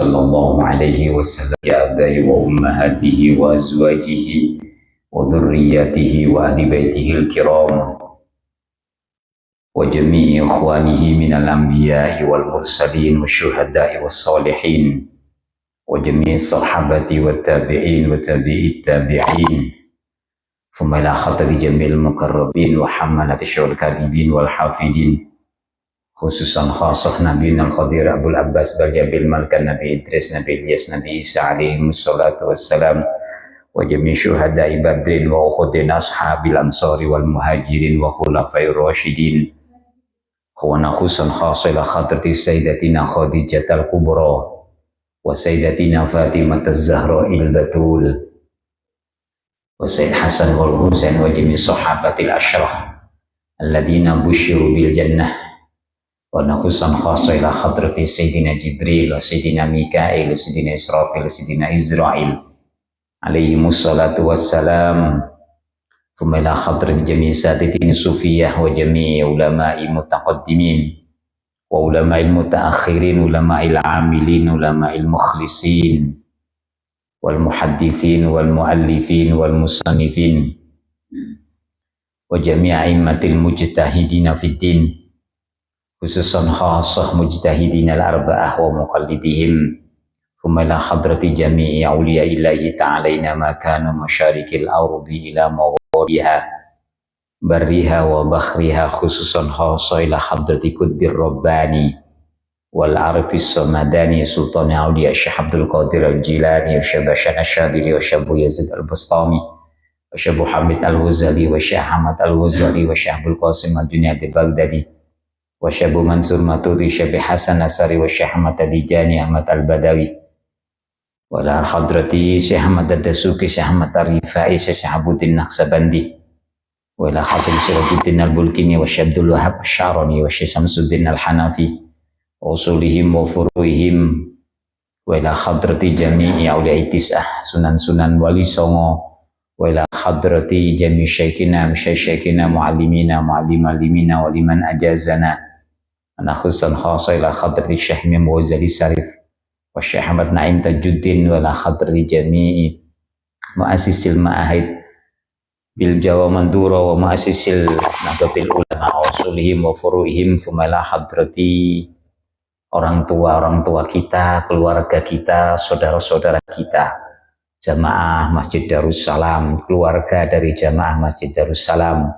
صلى الله عليه وسلم آبائه وأمهاته وأزواجه وذرياته وأهل بيته الكرام وجميع إخوانه من الأنبياء والمرسلين والشهداء والصالحين وجميع الصحابة والتابعين وتابعي التابعين ثم إلى خطر جميع المقربين وحملة الشر الكاذبين والحافظين khususan khasah Nabi Al-Khadir Abul Abbas Baljabil Malkan Nabi Idris Nabi Ilyas Nabi Isa alaihi wassalatu wassalam wa jami' syuhada'i Badrin wa ukhudin ashabil ansari wal muhajirin wa khulafai rasyidin wa nakhusan khasah ila khadrati sayyidatina Khadijatul Kubra wa sayyidatina Fatimah Az-Zahra il-Batul wa Sayyid Hasan wal Husain wa jami' sahabatil asyraf alladhina busyiru bil jannah wa nakhusan khasa ila khadrati Sayyidina Jibril wa Sayyidina Mikail wa Sayyidina Israfil wa Sayyidina Israel alaihi mussalatu wassalam thumma ila khadrati jami'i saditin sufiyah wa jami'i ulama'i mutaqaddimin wa ulama'il mutaakhirin ulama'il amilin ulama'il mukhlisin wal muhaddithin wal muallifin wal musannifin wa jami'a immatil mujtahidina fid din khususan khasah mujtahidin al-arba'ah wa muqallidihim thumma ila hadrati jami'i awliya ilahi ta'alaina makanu masyarikil ardi ila maghribiha barriha wa bakhriha khususan khasah ila hadrati kutbir rabbani wal arifis samadani sultan awliya Syekh Abdul Qadir al-Jilani wa Syabashan al-Syadili wa Syabu Yazid al-Bastami wa Syabu Hamid al-Ghazali wa Syekh Ahmad al-Ghazali wa Syekh Abdul Qasim al-Junaid al-Baghdadi wa Syabu Mansur Matudi Syabi Hasan Nasari wa Syekh Ahmad Adijani Ahmad Al-Badawi wa la hadrati Syekh Ahmad Ad-Dasuki Syekh Ahmad Ar-Rifai Syekh Syahabuddin Naqsabandi wa la hadrati Syekhuddin Al-Bulkini wa Syabdul Wahab Asy-Syarani wa Syekh Syamsuddin Al-Hanafi wa usulihim wa furuihim wa la hadrati jami'i awliya tis'ah sunan-sunan wali songo wa ila hadrati jami' syekhina syekhina muallimina muallim-alimina wa liman ajazana ana khususan khasa ila hadrati Syekh Imam Ghazali Sarif wa Syekh Ahmad Naim Tajuddin wa la hadrati jami'i muassisil ma'ahid bil Jawa Mandura wa muassisil Nahdlatul Ulama wa usulihim wa furuihim thumma ila hadrati orang tua kita, keluarga kita, saudara-saudara kita, jamaah Masjid Darussalam, keluarga dari jamaah Masjid Darussalam,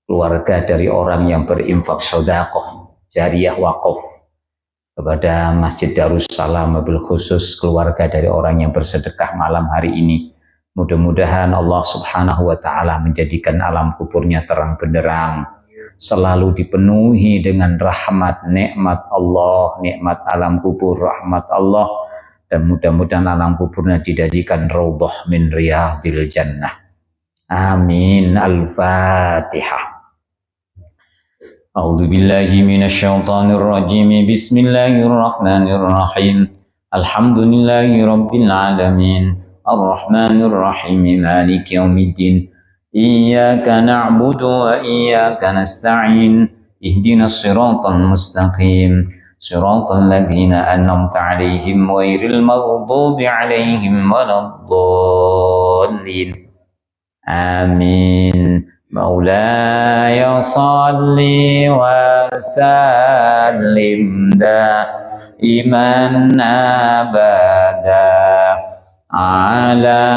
keluarga dari orang yang berinfak sedekah jariyah wakaf kepada Masjid Darussalam, mobil khusus keluarga dari orang yang bersedekah malam hari ini. Mudah-mudahan Allah Subhanahu wa Ta'ala menjadikan alam kuburnya terang benderang, selalu dipenuhi dengan rahmat, nikmat Allah, nikmat alam kubur, rahmat Allah, dan mudah-mudahan alam kuburnya dijadikan raudhah min riyadil jannah. Amin. Al-Fatihah. A'udzu billahi minasyaitonir rajim. Bismillahirrahmanirrahim. Alhamdulillahi rabbil alamin. Arrahmanir rahim. Maliki yaumiddin. Iyyaka na'budu wa iyyaka nasta'in. Ihdinas siratal mustaqim. Siratal ladzina an'amta 'alaihim ghairil maghdubi 'alaihim waladdallin. Amin. Maulaya salli wa sallim daiman abada ala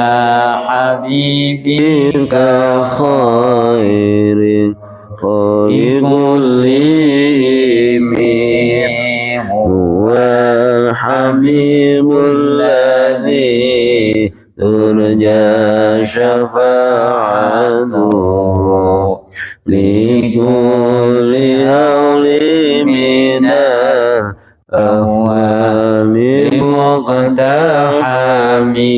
habibika khairin kullihim huwal habibul ladzi turja syafa'atuhu likulli hawli minal ahwali muqtahami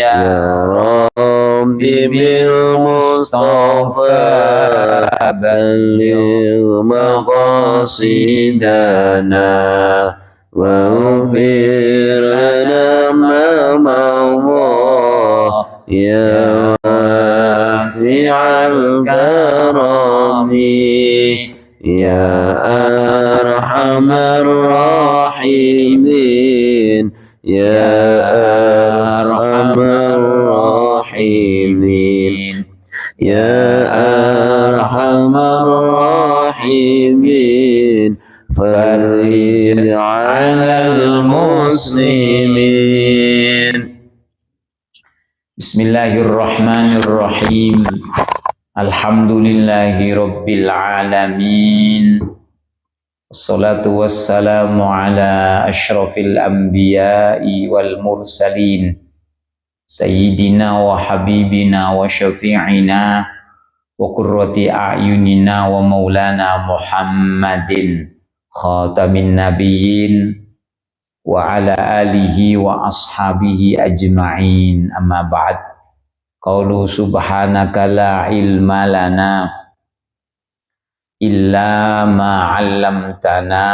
ya Rabbi bil Mustafa balligh maqasidana waghfir lana ma mawwa ya wasi'al karami ya arhamar rahimin يا أرحم الراحمين يا أرحم الراحمين فرج على المسلمين. Bismillahirrahmanirrahim. Alhamdulillahi rabbil alamin. Wassalatu wassalamu ala asyrafil anbiya'i wal mursalin. Sayyidina wa habibina wa syafi'ina wa qurrati a'yunina wa maulana Muhammadin khatamin nabiyyin wa ala alihi wa ashabihi ajma'in, amma ba'd. Qaulu subhanaka la ilma lana illa ma 'allamtana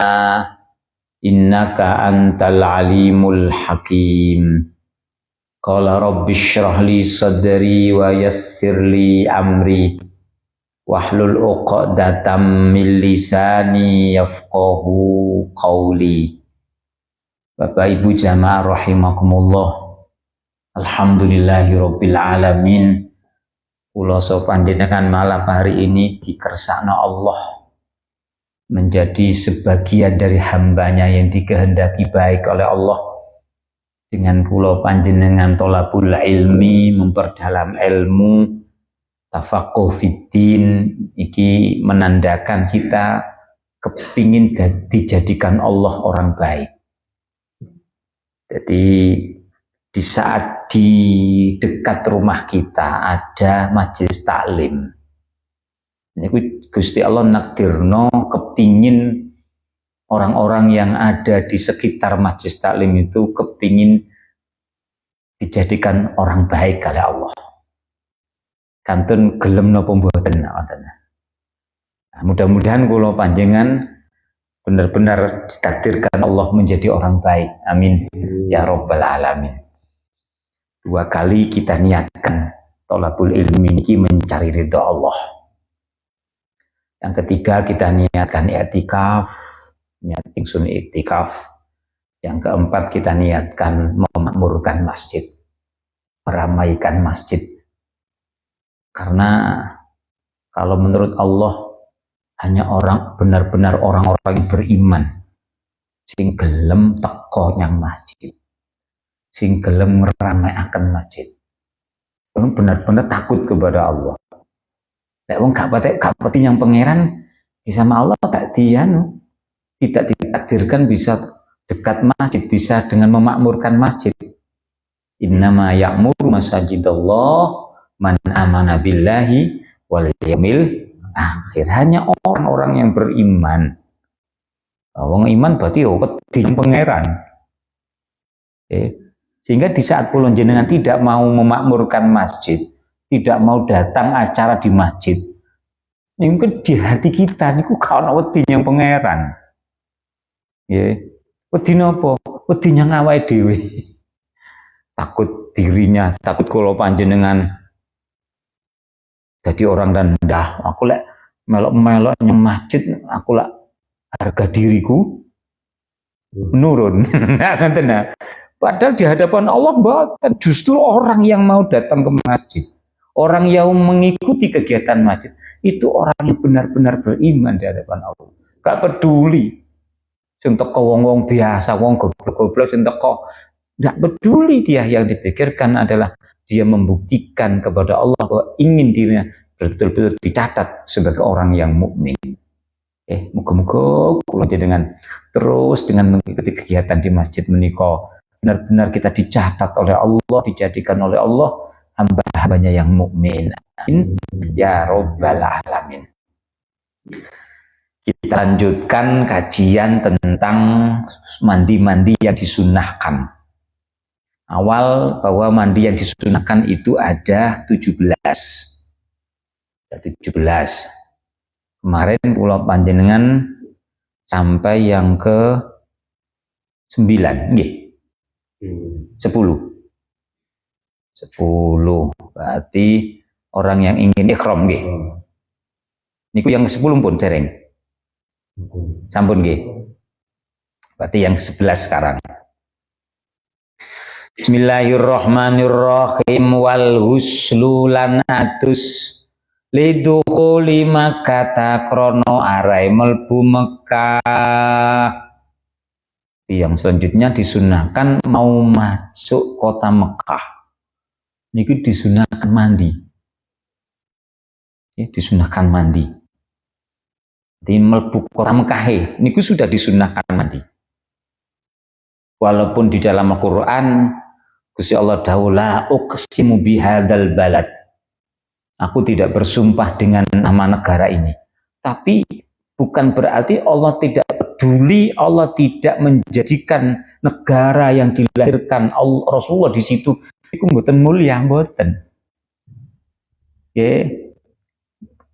innaka antal alimul hakim. Qala rabbi shrah li sadri wa yassir li amri wahlul 'uqdatam min lisani yafqahu qawli. Bapak Ibu jamaah rahimakumullah. Alhamdulillahirabbil alamin. Kula panjenengan malam hari ini dikersakno Allah menjadi sebagian dari hambanya yang dikehendaki baik oleh Allah. Dengan kula panjenengan thalabul ilmi, memperdalam ilmu, tafaqquh fiddin, iki menandakan kita kepingin dijadikan Allah orang baik. Jadi di saat di dekat rumah kita ada majelis taklim. Ini Gusti Allah nakdirno kepingin orang-orang yang ada di sekitar majelis taklim itu kepingin dijadikan orang baik oleh Allah. Kantun gelem napa mboten. Nah, mudah-mudahan kula panjenengan benar-benar ditakdirkan Allah menjadi orang baik. Amin ya rabbal alamin. 2 kali kita niatkan thalabul ilmi ini mencari ridha Allah. Yang ketiga kita niatkan i'tikaf, niat ingsun i'tikaf. Yang keempat kita niatkan memakmurkan masjid, meramaikan masjid. Karena kalau menurut Allah hanya orang benar-benar orang-orang yang beriman sing gelem teko nyang masjid, sing gelem ngramaiaken masjid, benar-benar takut kepada Allah. Nek wong gak pati yang pangeran di sama Allah tak tidak ditakdirkan bisa dekat masjid, bisa dengan memakmurkan masjid. Innama ya'muru masajidallah man amana billahi wal yaumil akhir. Hanya orang-orang yang beriman. Wong iman berarti wedi pangeran. Sehingga di saat kula jenengan tidak mau memakmurkan masjid, tidak mau datang acara di masjid, mungkin di hati kita niku gak ana wedi yang pangeran. Wedi napa? Wedi nyang awake dhewe. Takut dirinya, takut kula panjenengan jadi orang rendah. Aku lek melok-melok nyang masjid, aku lek harga diriku menurun. Padahal di hadapan Allah bahkan justru orang yang mau datang ke masjid, orang yang mengikuti kegiatan masjid, itu orang yang benar-benar beriman di hadapan Allah. Gak peduli sing teko wong-wong biasa, wong goblok-goblok sing teko, gak peduli dia. Yang dipikirkan adalah dia membuktikan kepada Allah bahwa ingin dirinya betul-betul dicatat sebagai orang yang mukmin. Muga-muga kula dengan terus dengan mengikuti kegiatan di masjid menika benar-benar kita dicatat oleh Allah, dijadikan oleh Allah hamba-hambanya yang mukmin. Amin ya rabbal alamin. Kita lanjutkan kajian tentang mandi-mandi yang disunahkan. Awal bahwa mandi yang disunahkan itu ada 17. Kemarin kula panjenengan sampai yang ke 9, nggih. 10. Berarti orang yang ingin ikhram nggih. Niku yang ke-10 pun dereng. Sampun nggih. Berarti yang ke-11 sekarang. Bismillahirrahmanirrahim. Wal huslu lan atus lidukhuli Makkah krono arai melbu Mekah. Yang selanjutnya disunahkan mau masuk kota Mekah niku disunahkan mandi. Ya, disunahkan mandi. Di melbu kota Mekah niku sudah disunahkan mandi. Walaupun di dalam Al-Qur'an Gusti Allah dawuh la uqsimu bihadzal balad. Aku tidak bersumpah dengan nama negara ini. Tapi bukan berarti Allah tidak peduli, Allah tidak menjadikan negara yang dilahirkan Allah Rasulullah di situ itu mboten mulia, mboten. Ya.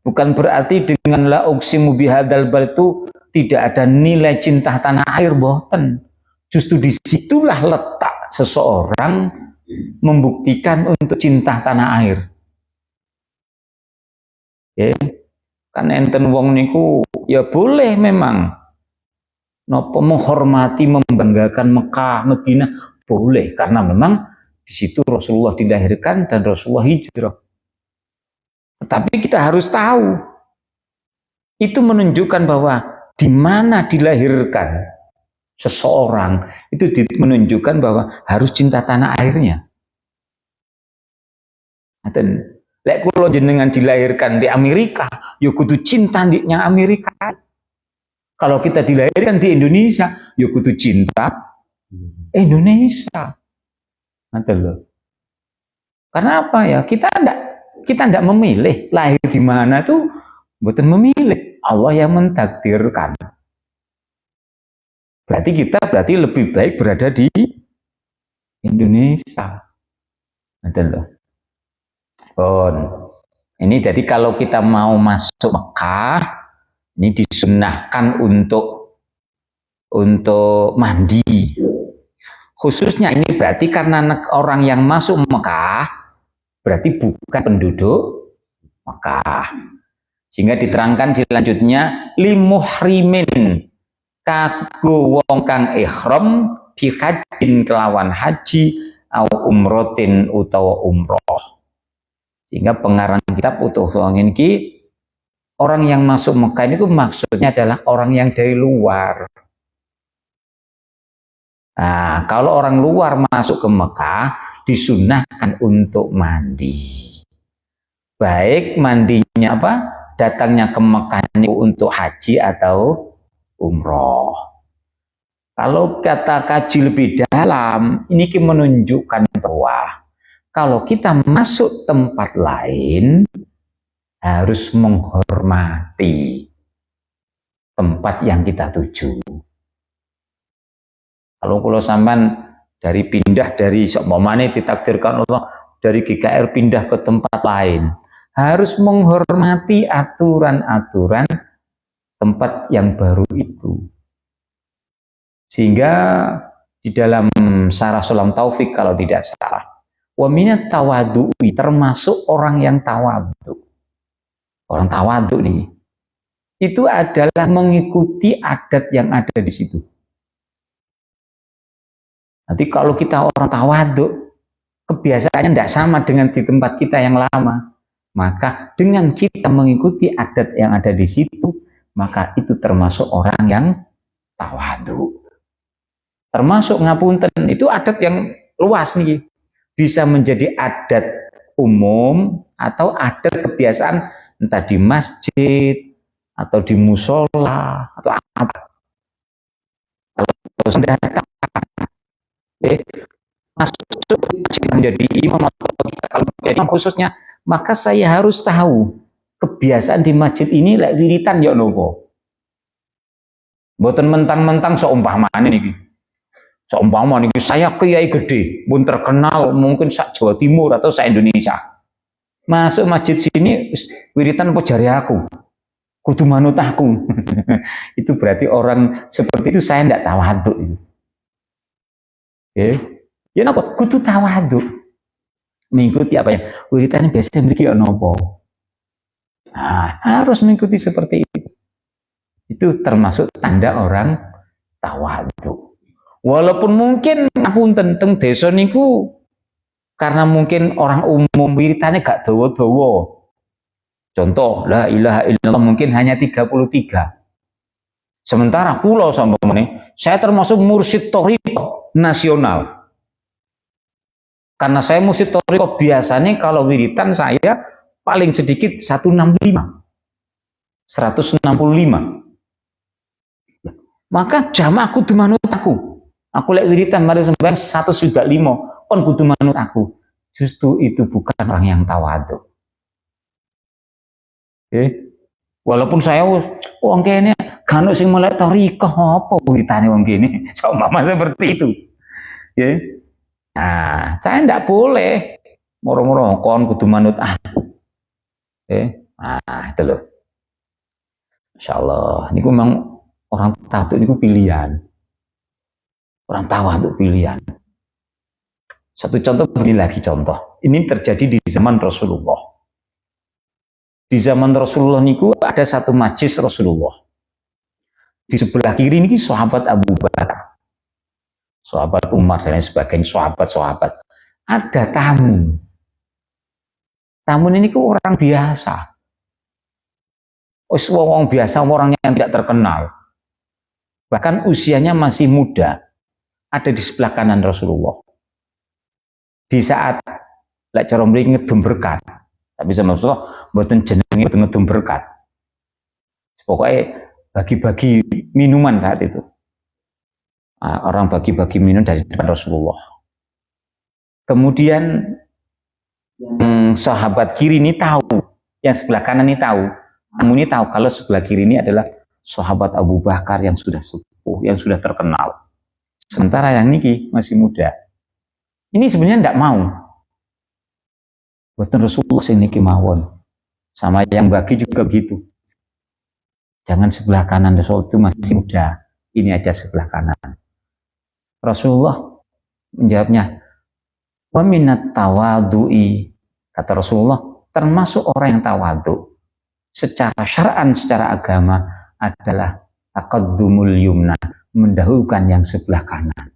Bukan berarti dengan la uqsimu bihadzal balad itu tidak ada nilai cinta tanah air, mboten. Justru disitulah letak seseorang membuktikan untuk cinta tanah air. Ya, kan enten wong niku ya boleh memang nopo menghormati membanggakan Mekah, Madinah boleh karena memang di situ Rasulullah dilahirkan dan Rasulullah hijrah. Tetapi kita harus tahu itu menunjukkan bahwa di mana dilahirkan seseorang itu menunjukkan bahwa harus cinta tanah airnya. Dan lek kula jenengan dilahirkan di Amerika, ya kudu cinta ndiknya Amerika. Kalau kita dilahirkan di Indonesia, ya kudu cinta Indonesia. Ngoten lho. Karena apa ya? Kita ndak memilih lahir di mana tuh, mboten memilih. Allah yang mentakdirkan. Berarti lebih baik berada di Indonesia. Ngoten lho. Ini jadi kalau kita mau masuk Mekah, ini disunahkan untuk mandi. Khususnya ini berarti karena orang yang masuk Mekah berarti bukan penduduk Mekah. Sehingga diterangkan selanjutnya limuhrimin kanggo wong kang ihram bi hajjin kelawan haji au umrotin utawa umroh. Sehingga pengarang kitab utuh ini orang yang masuk Mekah ini maksudnya adalah orang yang dari luar. Nah, kalau orang luar masuk ke Mekah disunahkan untuk mandi. Baik mandinya apa? Datangnya ke Mekah ini untuk haji atau umroh. Kalau kata kaji lebih dalam, ini menunjukkan bahwa kalau kita masuk tempat lain, harus menghormati tempat yang kita tuju. Kalau sampean pindah dari seumpamane ditakdirkan Allah dari GKR pindah ke tempat lain, harus menghormati aturan-aturan tempat yang baru itu. Sehingga di dalam Syarah Sulam Taufik kalau tidak salah, wa minat tawadu'i termasuk orang yang tawadhu. Orang tawadhu nih, itu adalah mengikuti adat yang ada di situ. Nanti kalau kita orang tawadhu, kebiasaannya tidak sama dengan di tempat kita yang lama. Maka dengan kita mengikuti adat yang ada di situ, maka itu termasuk orang yang tawadhu. Termasuk ngapunten, itu adat yang luas nih. Bisa menjadi adat umum atau adat kebiasaan entah di masjid atau di musola atau apa. Kalau sudah datang masuk menjadi imam atau kalau menjadi imam khususnya, maka saya harus tahu kebiasaan di masjid ini lek wiritan ya nopo. Mboten mentang-mentang seumpamane niki. Seumpama niki saya kiai gede, pun terkenal mungkin sak Jawa Timur atau sak Indonesia. Masuk masjid sini wiritan apa jari aku? Kudu manut aku. Itu berarti orang seperti itu saya tidak tawadhu. Ya napa? Kudu tawadhu. Mengikuti apa ya? Wiritan biasa mriki ya napa? Nah, harus mengikuti seperti itu. Itu termasuk tanda orang tawadhu. Walaupun mungkin ngapunten teng desa niku karena mungkin orang umum wiritane gak dawa-dawa. Contoh, la ilaha illallah mungkin hanya 33. Sementara pulau sampamane, saya termasuk mursyid thariqah nasional. Karena saya mursyid thariqah biasanya kalau wiritan saya paling sedikit 165. Maka jamaah kudu manut aku. Aku lek wiritan mari sembahyang 105 kon kudu manut aku. Justru itu bukan orang yang tawadhu. Walaupun saya wong kene kan sing melek thariqah apa wiritane wong kene. Sama seperti itu. Nah, saya ndak boleh moro-moro kon kudu manut aku. Nah, itu loh. Insyaallah niku memang orang tawadhu niku pilihan. Orang tawadhu pilihan. Satu contoh, ini lagi contoh. Ini terjadi di zaman Rasulullah. Di zaman Rasulullah niku ada satu majlis Rasulullah. Di sebelah kiri ini sahabat Abu Bakar, sahabat Umar dan lain sebagainya, sahabat-sahabat. Ada tamu. Tamu ini ku orang biasa. Orang biasa, orang yang tidak terkenal. Bahkan usianya masih muda. Ada di sebelah kanan Rasulullah. Di saat lek cara mriki ngedum berkat. Tapi sama Rasulullah mboten jenenge ngedum berkat. Pokoknya bagi-bagi minuman saat itu. Orang bagi-bagi minum dari depan Rasulullah. Kemudian sahabat kiri ini tahu, yang sebelah kanan ini tahu. Kamu ini tahu kalau sebelah kiri ini adalah sahabat Abu Bakar yang sudah sepuh, yang sudah terkenal. Sementara yang niki masih muda. Ini sebenarnya tidak mau. Buatan Rasulullah sing niki mawon. Sama yang bagi juga begitu. Jangan sebelah kanan, Rasul itu masih muda. Ini aja sebelah kanan. Rasulullah menjawabnya, wa minat tawadu'i. Kata Rasulullah, termasuk orang yang tawadhu secara syar'an, secara agama adalah taqaddumul yumna, mendahulukan yang sebelah kanan.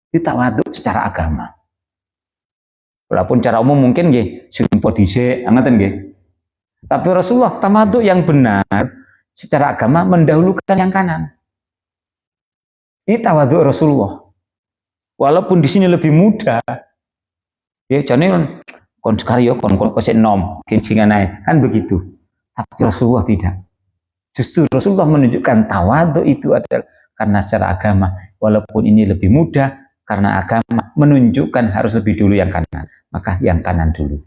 Itu tawadhu secara agama. Walaupun cara umum mungkin nggih simpo dhisik, ngoten nggih. Tapi Rasulullah tawadhu yang benar secara agama mendahulukan yang kanan. Ini tawadhu Rasulullah. Walaupun di sini lebih muda. Ya jane kon sekaryo kon pesek nom, kincingan naik kan begitu. Tapi Rasulullah tidak. Justru Rasulullah menunjukkan tawadhu itu adalah karena secara agama, walaupun ini lebih mudah, karena agama menunjukkan harus lebih dulu yang kanan, maka yang kanan dulu.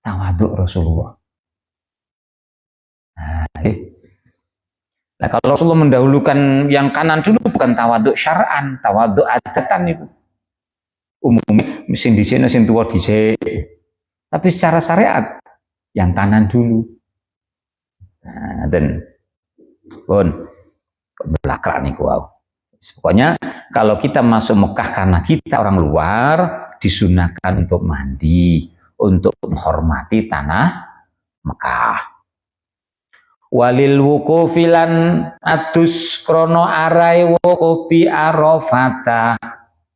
Tawadhu Rasulullah. Nah, kalau Rasulullah mendahulukan yang kanan dulu bukan tawadhu syar'an, tawadhu adatan itu. Umumnya mesin di sini, mesin tua di sini. Tapi secara syariat yang kanan dulu. Nah, dan pun belakang nih wow. Pokoknya kalau kita masuk Mekah karena kita orang luar, disunahkan untuk mandi, untuk menghormati tanah Mekah. Walil wukufilan atus krono arai wukuf bi Arafata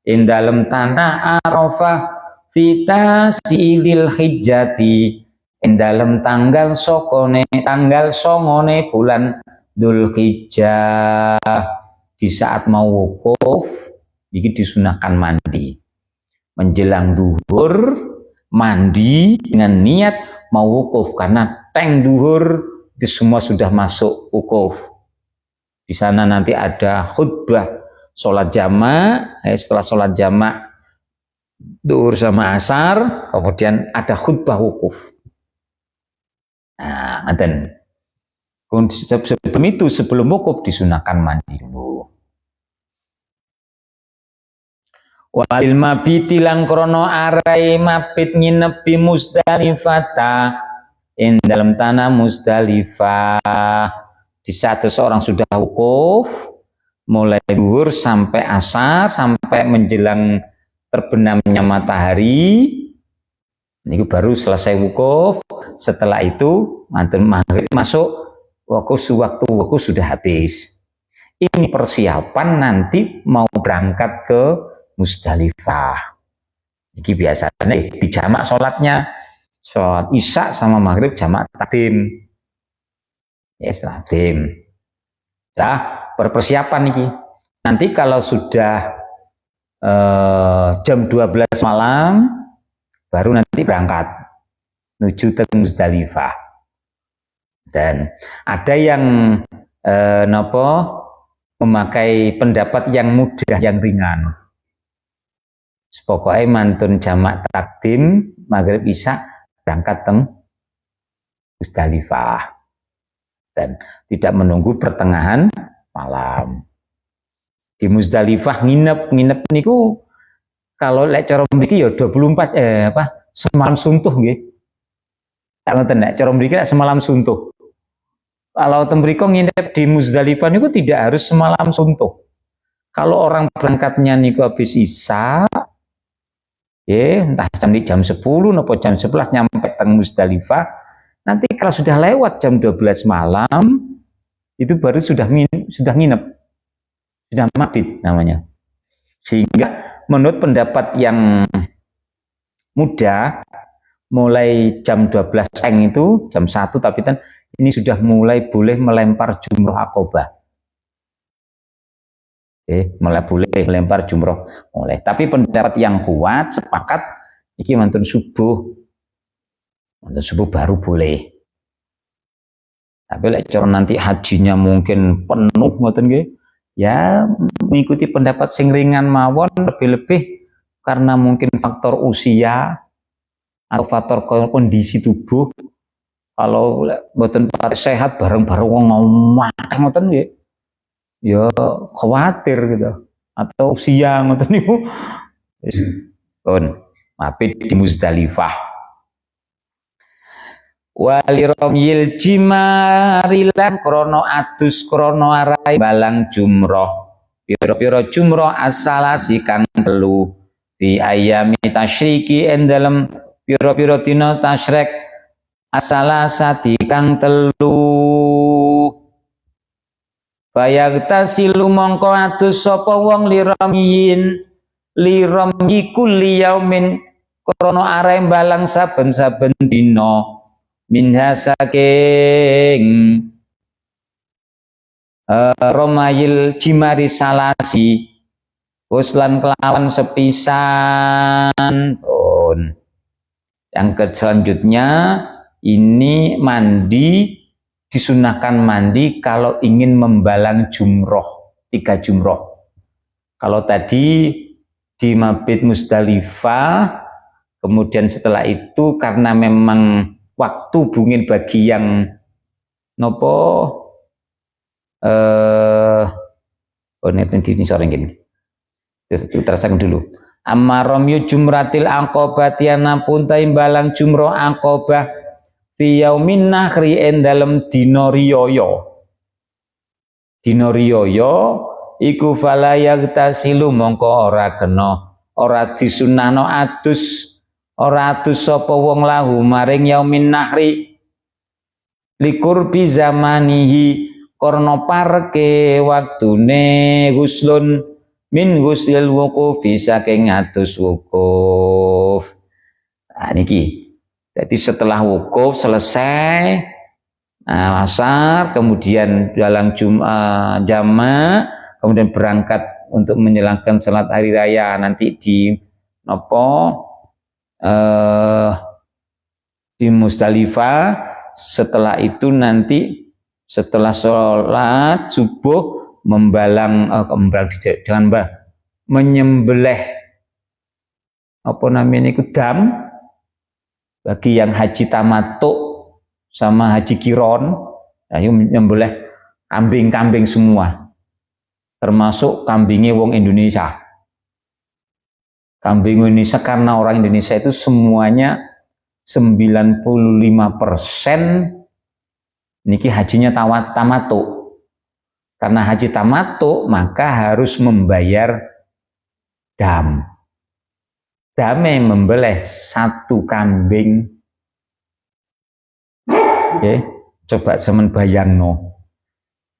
in dalem tanah Arafah fita silil hijjati in dalem tanggal songone bulan Dzulhijjah. Di saat mau wukuf ini disunahkan mandi menjelang duhur, mandi dengan niat mau wukuf karena teng duhur itu semua sudah masuk wukuf. Di sana nanti ada khutbah sholat jamak, setelah sholat jamak duhur sama asar, kemudian ada khutbah wukuf. Nah, dan sebelum itu, sebelum wukuf disunahkan mandi dulu. Walil mabiti lan krono arai mabit nginepi Musdalifata in dalam tanah Musdalifah. Di saat seseorang sudah wukuf mulai duhur sampai asar, sampai menjelang terbenamnya matahari, ini baru selesai wukuf. Setelah itu maghrib masuk, waktu wukuf sudah habis. Ini persiapan nanti mau berangkat ke Musdalifah. Ini biasanya dijamak sholatnya, sholat isya sama maghrib jamak takdim. Yes, takdim. Ya, berpersiapan nih. Nanti kalau sudah jam 12 malam baru nanti berangkat menuju ke Musdalifah. Dan ada yang memakai pendapat yang mudah, yang ringan. Pokoknya mantun jamak takdim maghrib isya berangkat ke Musdalifah dan tidak menunggu pertengahan malam. Di Musdalifah nginep niku kalau lek cara mriki ya 24 semalam suntuh nggih. Tak ngoten nek cara mriki semalam suntuh. Kalau tembriko nginep di Musdalifah niku tidak harus semalam suntuh. Kalau orang berangkatnya niku habis isya, entah jam 10 atau jam 11 nyampe teng Musdalifah, nanti kalau sudah lewat jam 12 malam itu baru sudah nginep. Sudah mabit namanya. Sehingga menurut pendapat yang mudah, mulai jam 12 itu, jam 1 tapi kan ini sudah mulai boleh melempar jumroh akobah. Mulai boleh melempar jumroh mulai. Tapi pendapat yang kuat sepakat iki mantun subuh baru boleh. Tapi lek nanti hajinya mungkin penuh ngoten nggih. Ya mengikuti pendapat sing ringan mawon, lebih-lebih karena mungkin faktor usia atau faktor kondisi tubuh. Kalau mboten sehat bareng-bareng wong ngomong ngoten nggih. Ya khawatir gitu. Atau usia ngoten niku. Pun mabit di Musdalifah. Waliromyil jimarilan krono adus krono arai balang jumroh piro-piro jumroh asalasi kang telu di ayami tasyriki endalem piro-piro dina tasyrek asalasati kang telu bayagtasilu mongko adus sapa wong liromyin kulli yaumin krono arai balang saben-saben dina minha saking romayil jimari salasi uslan kelawan sepisan. Yang selanjutnya ini mandi, disunahkan mandi kalau ingin membalang jumroh, 3 jumroh. Kalau tadi di mabit Musdalifah, kemudian setelah itu karena memang waktu bungin bagi yang ini sore gini. Terasakan dulu. Ammaromyu jumratil angkobati anapun taimbalang jumroh angkobah fi yaumin nahri endalem dina riyaya. Dina riyaya iku fala yagtasilu mongko ora kena, ora disunahno adus. Ora adus sapa wong lahu maring yaumin nahri likurbi zamanihi karena parke waktune guslun min guslil wuqufi saking adus wukuf. Nah niki. Jadi setelah wukuf selesai asar kemudian dalam jama kemudian berangkat untuk menjalankan salat hari raya nanti di di Musdalifah. Setelah itu nanti setelah sholat subuh menyembelih dam bagi yang haji tamattu sama haji kiron, ayo menyembelih kambing-kambing semua termasuk kambingnya wong Indonesia. Kambing Indonesia karena orang Indonesia itu semuanya 95% niki hajinya tamattu. Karena haji tamattu maka harus membayar dam. Dame membelih 1 kambing. Coba semen bayangno.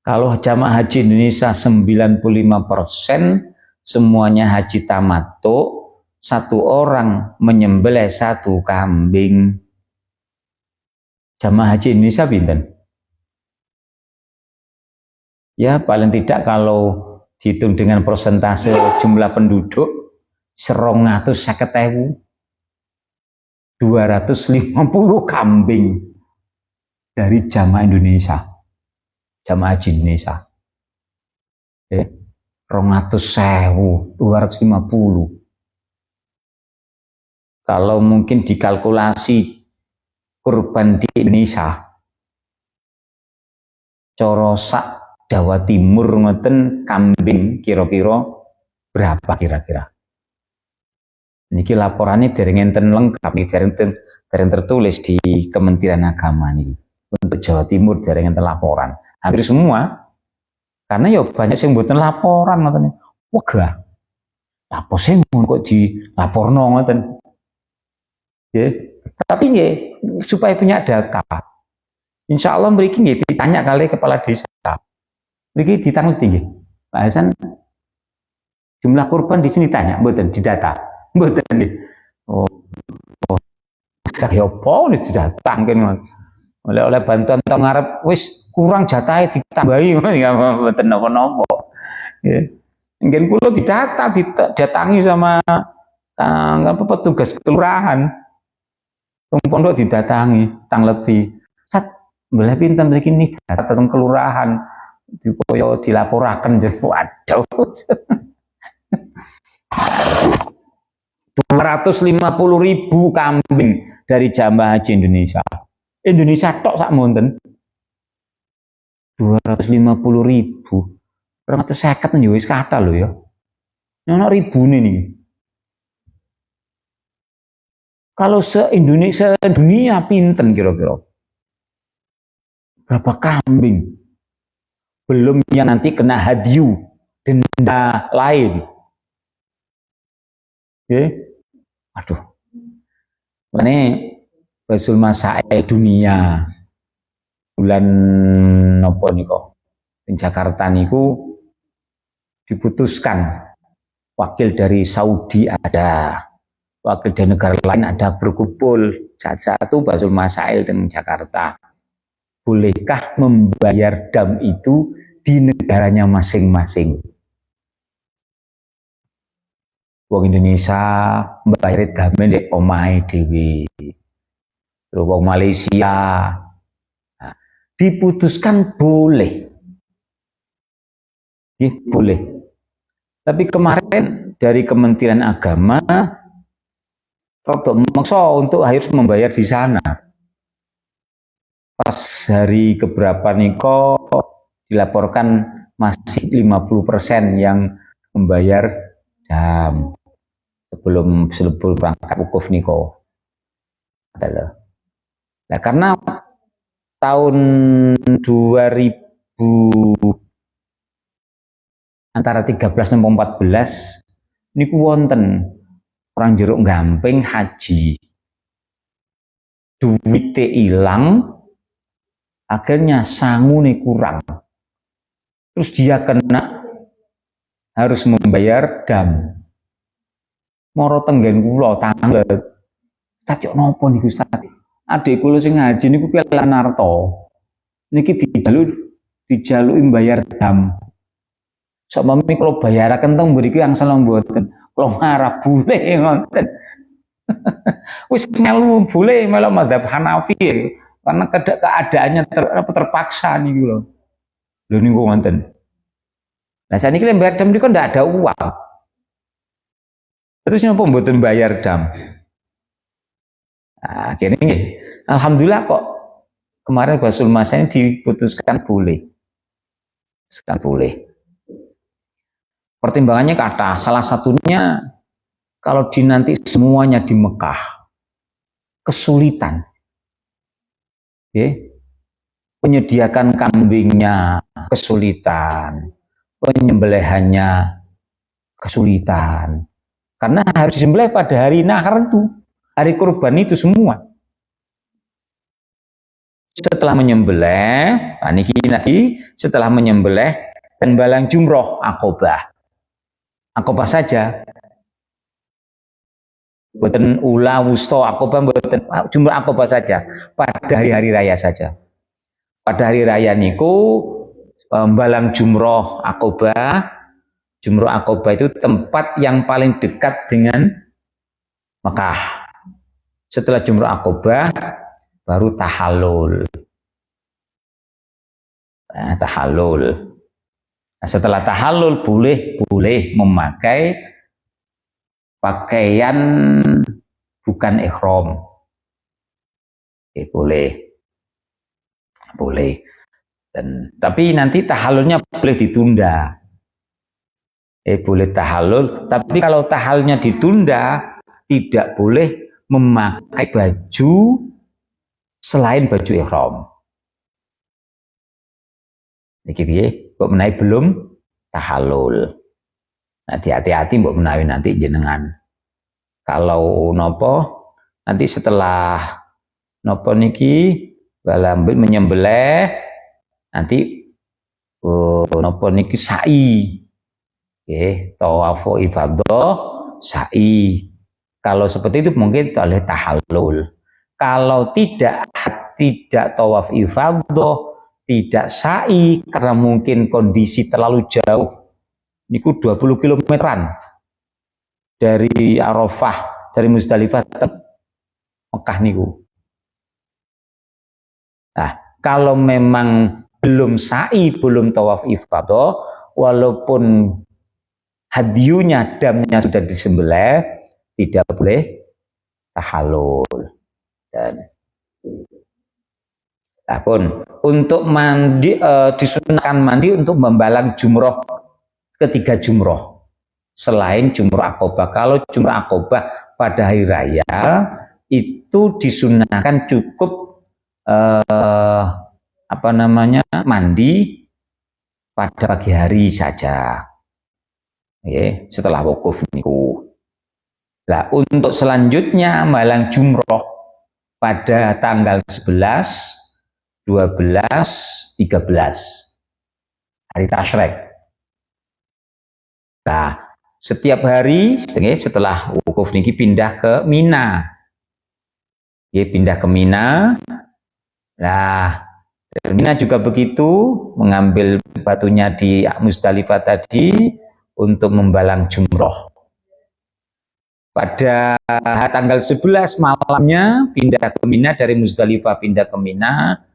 Kalau jamaah haji Indonesia 95% semuanya haji tamattu, satu orang menyembelih satu kambing. Jamaah haji Indonesia pinten? Ya paling tidak kalau dihitung dengan persentase jumlah penduduk 250.000, 250 kambing dari jamaah Indonesia, jamaah haji Indonesia. 200.000, 250. Kalau mungkin dikalkulasi kurban di Indonesia, corosak Jawa Timur ngoten kambing kira-kira berapa kira-kira? Niki laporannya dereng enten lengkap, dereng tertulis di Kementerian Agama nih. Untuk Jawa Timur dereng enten laporan. Hampir semua. Karena ya banyak yang mboten laporan ngoten. Wegah. Apa sih kok dilaporno ngoten? Ya, tapi nggih supaya punya data. Insya Allah mriki nggih ditanya kali kepala desa. Mriki ditanglet tinggi. Pak Hasan, jumlah kurban di sini tanya, mboten di data. Mboten nggih. Oh. Ya apa nih didatangkan. Oleh bantuan tong ngarep wis kurang jatahe ditambahi ya mboten napa-napa. Ya. Nggih kula didata didatangi sama petugas kelurahan. Pondok didatangi, tangleti. Sat mbelah pinten mriki nih data teng kelurahan. Dikoyo dilaporaken waduh. 250.000 kambing dari jamaah haji Indonesia. Indonesia tok sak monten. 250.000. 250 ya wis kata lho ya. Ono ribune niki. Kalau se-Indonesia dunia pinten kira-kira? Berapa kambing? Belum yang nanti kena hadyu, denda lain. Aduh. Ini Basul Masail dunia bulan nopo niko di Jakarta niku diputuskan wakil dari Saudi ada, wakil dari negara lain ada berkumpul satu Basul Masail di Jakarta. Bolehkah membayar dam itu di negaranya masing-masing? Wong Indonesia membayar dame di omahe dhewe. Terus wong Malaysia nah, diputuskan boleh. Boleh. Tapi kemarin dari Kementerian Agama maksa untuk harus membayar di sana. Pas hari keberapa niko dilaporkan masih 50% yang membayar dam sebelum berangkat wukuf niko. Nah, karena tahun 2000 antara 13 dan 14 niku wonten orang jeruk gamping haji. Duitnya hilang, akhirnya sangune kurang. Terus dia kena harus membayar dam. Moro tenggen kula tanglet. Cacok nopo niku Ustaz? Adik kula sing ngaji niku kelan narto. Niki dijaluki bayar dam. Sakmami kalau bayaraken teng mriki angsal mboten. Kula marah bule ngoten. Wis melu bule melu madzhab Hanafi karena keadaannya terpaksa niku lho. Lho niku ngoten. Lah saniki lek bayar dam niku ndak ada uang. Terus nyapa mboten bayar dam? Nah, akhirnya alhamdulillah kok kemarin Basul Mas ini diputuskan boleh. Boleh. Pertimbangannya kata salah satunya kalau nanti semuanya di Mekah kesulitan. Menyediakan kambingnya kesulitan, penyembelihannya kesulitan. Karena harus disembelih pada hari nahar itu, hari kurban itu semua. setelah menyembelih, nah niki tadi setelah menyembelih dan balang jumroh akobah saja, boten ula wusto akobah, boten jumroh akobah saja pada hari-hari raya saja. Pada hari raya niku balang jumroh akobah itu tempat yang paling dekat dengan Mekah. Setelah jumroh akobah baru tahallul. Tahallul. Nah, setelah tahallul boleh memakai pakaian bukan ihram. Boleh. Tapi nanti tahallulnya boleh ditunda. Boleh tahallul, tapi kalau tahallulnya ditunda tidak boleh memakai baju selain baju ihram. Niki piye? Mbok menawi belum tahallul. Nah, hati-hati mbok menawi nanti jenengan. Kalau nopo nanti setelah nopo niki balambit menyembelih nanti nopo niki sa'i. Tawaf ifadah sa'i. Kalau seperti itu mungkin oleh tahallul. Kalau tidak tawaf ifadah, tidak sa'i karena mungkin kondisi terlalu jauh. Niku 20 kilometeran dari Arafah, dari Muzdalifah ke Mekah niku. Nah, kalau memang belum sa'i, belum tawaf ifadah, walaupun hadyunya, damnya sudah disembelih, tidak boleh tahallul. Dan pun untuk mandi disunahkan mandi untuk membalang jumroh ketiga jumroh selain jumroh akobah. Kalau jumroh akobah pada hari raya itu disunahkan cukup mandi pada pagi hari saja. Setelah wukuf niku. Nah, untuk selanjutnya malang jumroh pada tanggal 11, 12, 13 hari tasyrik. Nah, setiap hari setelah wukuf niki pindah ke Mina. Pindah ke Mina. Nah, Mina juga begitu, mengambil batunya di Muzdalifah tadi untuk membalang jumroh. Pada tanggal 11 malamnya pindah ke Mina, dari Muzdalifah pindah ke Mina.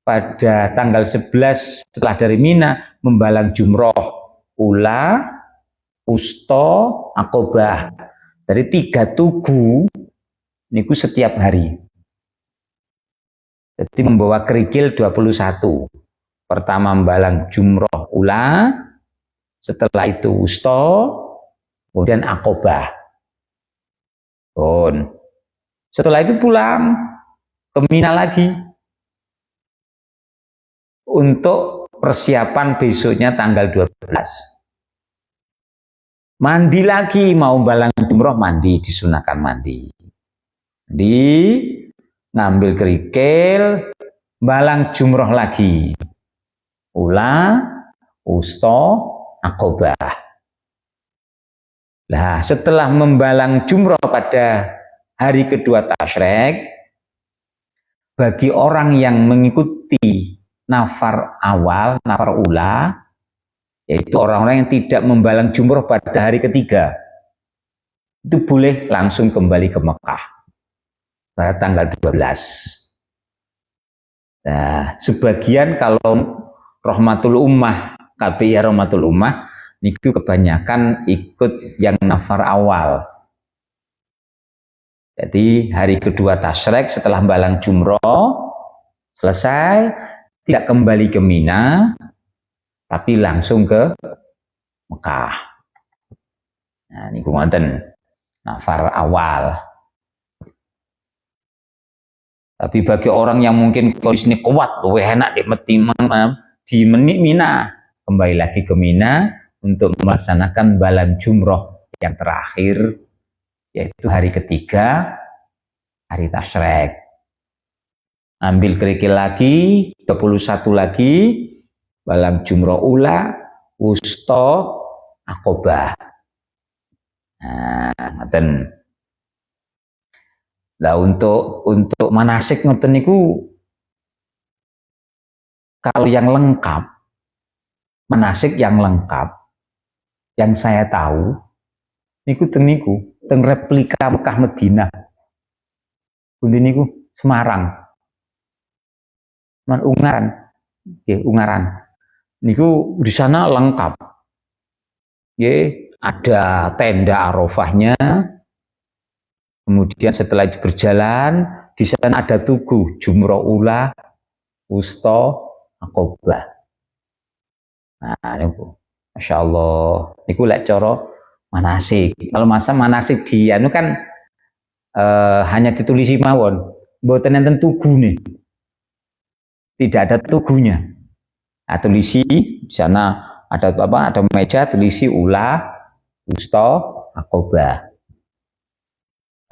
Pada tanggal 11 setelah dari Mina membalang jumroh ula, usto, akobah. Dari 3 tugu niku setiap hari. Jadi membawa kerikil 21. Pertama membalang jumroh ula, setelah itu usto, kemudian akobah. Setelah itu pulang ke Mina lagi untuk persiapan besoknya tanggal 12. Mandi lagi, mau balang jumroh mandi, disunahkan mandi. Ngambil kerikil, balang jumroh lagi. Ula, usto, akobah. Nah, setelah membalang jumroh pada hari kedua tasyrik, bagi orang yang mengikuti nafar awal, nafar ula, yaitu orang-orang yang tidak membalang jumroh pada hari ketiga, itu boleh langsung kembali ke Mekah pada tanggal 12. Nah, sebagian kalau Rahmatul Ummah, KPI Rahmatul Ummah, niku kebanyakan ikut yang nafar awal. Jadi hari kedua tasyrik setelah balang jumroh selesai, tidak kembali ke Mina, tapi langsung ke Mekah. Nah, niku ngoten nafar awal. Tapi bagi orang yang mungkin kondisinya kuat, enak di Mina, kembali lagi ke Mina untuk melaksanakan balang jumroh yang terakhir, yaitu hari ketiga, hari tasyrik. Ambil kerikil lagi, 21 lagi, balang jumroh ula, wusto, akobah. Nah, ngoten. Lah untuk manasik ngoten niku kalau yang lengkap, manasik yang lengkap, yang saya tahu, niku teng replika Mekah Madinah. Pundi niku Semarang. Ungaran. Nggih, Ungaran. Niku di sana lengkap. Nggih, ada tenda Arafahnya. Kemudian setelah itu berjalan, di sana ada tugu jumroh ula, wusta, akobah. Nah, niku Masya Allah. Niku lek cara manasik. Kalau masa manasik di anu kan hanya ditulisi mawon. Mboten enten tugune. Tidak ada tugunya. Nah, tulisi di sana ada apa? Ada meja tulisi ula, wusta, akobah.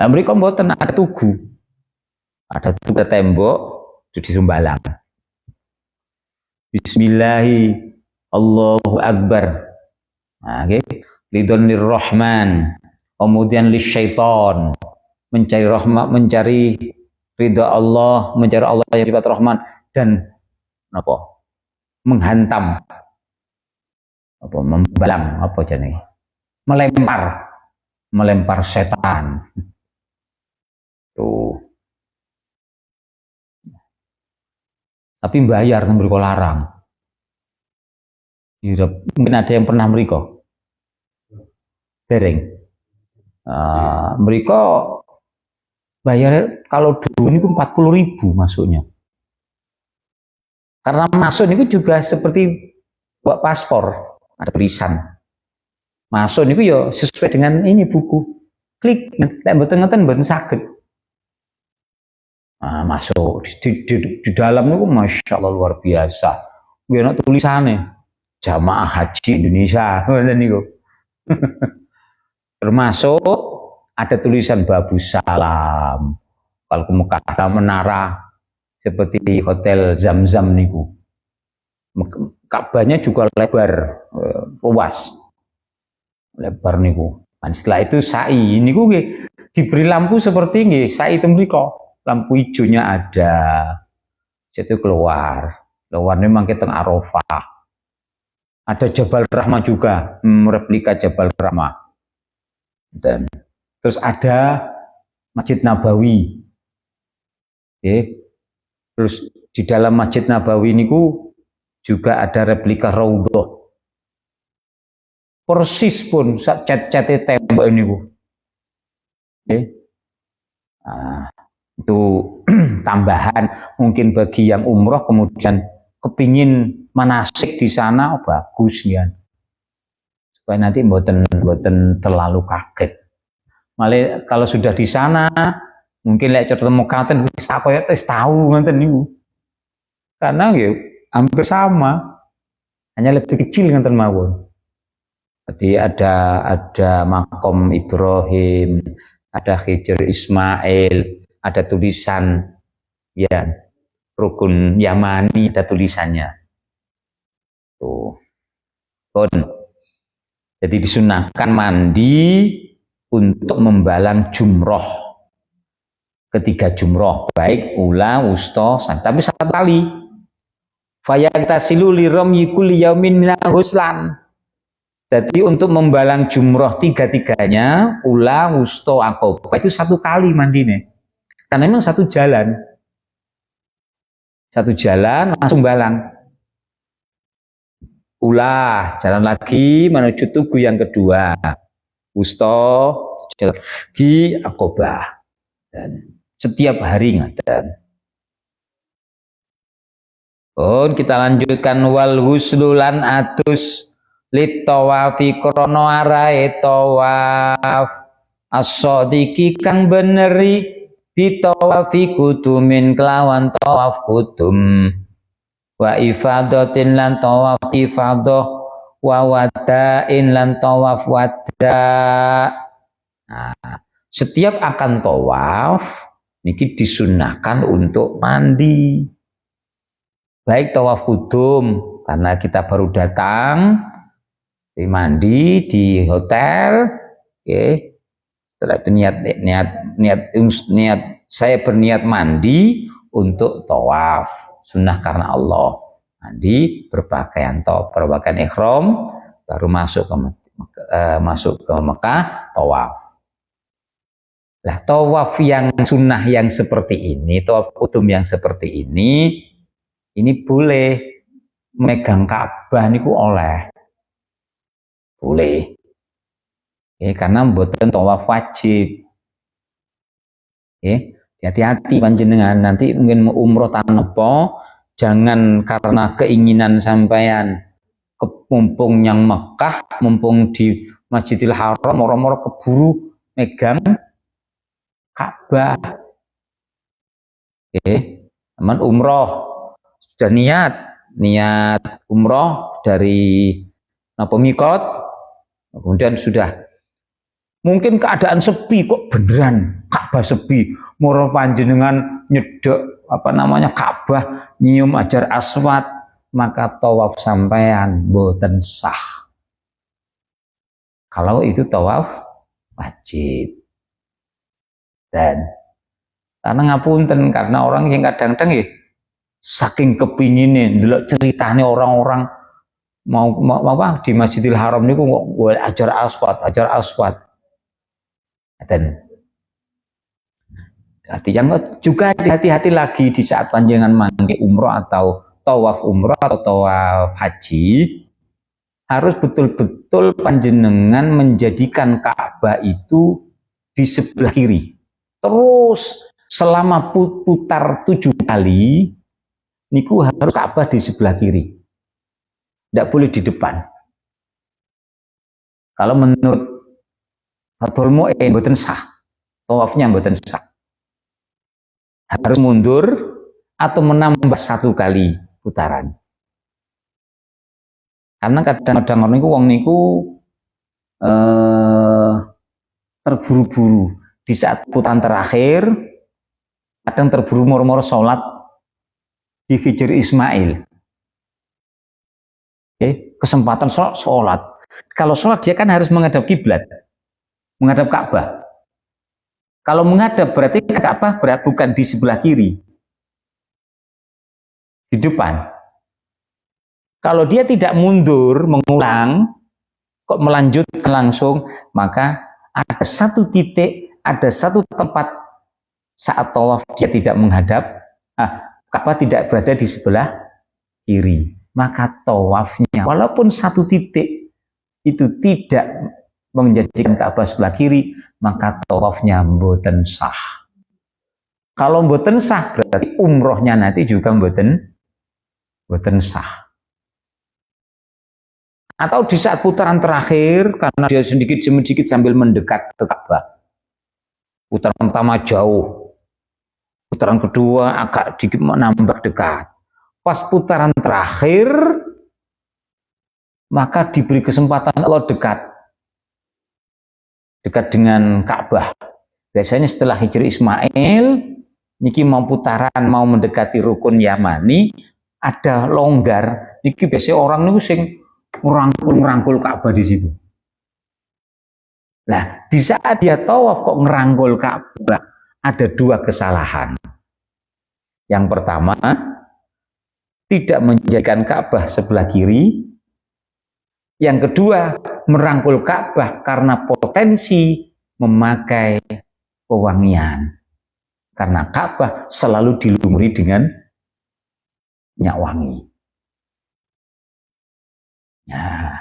Nah, mereka mboten ada tugu. Ada tugu tembok itu disumbalang. Bismillahi Allahu Akbar. Nah, okay. Ridhon lirrahman, kemudian lisyaiton, mencari rahmat, mencari ridha Allah, mencari Allah yang sifat rahman, dan apa? Menghantam, apa? Membalang, apa jenenge? Melempar setan. Tuh. Tapi bayar kan mereka larang. Mungkin ada yang pernah mereka dereng. Mereka bayar kalau dulu ini 40.000 masuknya. Karena masuk itu juga seperti buat paspor, ada tulisan. Masuk itu ya sesuai dengan ini buku. Klik, mboten saged. Nah, masuk di dalam itu Masya Allah luar biasa. Biar tulisannya Jamaah Haji Indonesia. Termasuk ada tulisan Babu Salam. Kalau ke Mekah ada menara seperti Hotel Zam-Zam niku. Ka'bahnya juga lebar, luas. Lebar niku. Dan setelah itu sa'i niku diberi lampu seperti ini, sa'i temriko. Lampu hijaunya ada. Situ keluar memang kita Arafah. Ada Jabal Rahmah juga, replika Jabal Rahmah. Dan terus ada Masjid Nabawi. Terus di dalam Masjid Nabawi niku juga ada replika Raudhah. Persis pun cat-catnya tembok niku. Itu tambahan mungkin bagi yang umroh kemudian kepingin manasik di sana, bagus ya, supaya nanti mboten terlalu kaget. Malah kalau sudah di sana mungkin lek ketemu katen wis tahu ngoten niku, karena ya hampir sama, hanya lebih kecil ngoten mawon. Jadi ada makom Ibrahim, ada Hijr Ismail, ada tulisan ya rukun Yamani, ada tulisannya. Tuh. Jadi disunahkan mandi untuk membalang jumroh. Ketiga jumroh, baik ula, wusta, tapi satu kali. Fayaktasilu liramyi kulli yaumin minal huslan. Jadi untuk membalang jumroh tiga-tiganya, ula, wusta, akobah itu satu kali mandinya. Karena memang satu jalan. Satu jalan langsung balang. Ulah, jalan lagi menuju tugu yang kedua. Wusta, jalan lagi, akobah. Dan setiap hari ngaten. Kita lanjutkan wal huslulan atus litawafi krono arae tawaf as-sadiqi kang beneri bitawafi kudumin kelawan tawaf kudum wa ifadatin lan tawaf ifadah wa wadain lan tawaf wada. Nah, setiap akan tawaf niki disunahkan untuk mandi. Baik tawaf kudum karena kita baru datang, mandi di hotel, oke. Setelah itu niat saya berniat mandi untuk tawaf, sunnah karena Allah. Mandi berpakaian ihram, baru masuk ke Mekah tawaf. Lah tawaf yang sunnah yang seperti ini, tawaf kudum yang seperti ini boleh megang Ka'bah niku oleh. Boleh. Karena mboten tawaf wajib. Hati-hati panjenengan nanti mungkin umroh tanpa, jangan karena keinginan sampean mumpung yang Mekah, mumpung di Masjidil Haram, moro-moro keburu megang Ka'bah. Aman umroh sudah niat umroh dari mikot, kemudian sudah mungkin keadaan sepi, kok beneran Ka'bah sepi, moro panjenengan nyedek Ka'bah, nyium Hajar Aswad, maka tawaf sampean boten sah. Kalau itu tawaf wajib. Dan karena ngapunten, karena orang yang kadang-kadang saking kepingine ndelok ceritane orang-orang mau di Masjidil Haram niku kok Hajar Aswad. Dan juga hati-hati lagi di saat panjenengan mangke umroh atau tawaf umroh atau tawaf haji, harus betul-betul panjenengan menjadikan Ka'bah itu di sebelah kiri. Terus selama putar 7 kali niku harus Ka'bah di sebelah kiri. Tidak boleh di depan. Kalau menurut Fathul Mu'in mboten sah, tawafnya mboten sah. Harus mundur atau menambah 1 kali putaran. Karena kadang-kadang orang niku wong niku terburu-buru di saat putaran terakhir, kadang terburu moro-moro sholat di Hijr Ismail. Kesempatan sholat. Kalau sholat dia kan harus menghadap kiblat, menghadap Ka'bah. Kalau menghadap berarti Ka'bah bukan di sebelah kiri, di depan. Kalau dia tidak mundur, mengulang, kok melanjutkan langsung, maka ada 1 titik, ada 1 tempat saat tawaf dia tidak menghadap, Ka'bah tidak berada di sebelah kiri. Maka tawafnya walaupun 1 titik itu tidak menjadikan Ka'bah sebelah kiri, maka tawafnya mboten sah. Kalau mboten sah berarti umrohnya nanti juga mboten sah. Atau di saat putaran terakhir, karena dia sedikit demi sedikit sambil mendekat ke Ka'bah. Putaran pertama jauh, putaran kedua agak sedikit menambah dekat. Pas putaran terakhir, maka diberi kesempatan Allah dekat dengan Ka'bah. Biasanya setelah Hijr Ismail, niki mau putaran, mau mendekati rukun Yamani, ada longgar. Niki biasanya orang niku sing ngerangkul Ka'bah di situ. Nah, di saat dia tawaf kok ngerangkul Ka'bah, ada 2 kesalahan. Yang pertama, tidak menjadikan Ka'bah sebelah kiri. Yang kedua, merangkul Ka'bah karena potensi memakai pewangian. Karena Ka'bah selalu dilumuri dengan minyak wangi. Ya.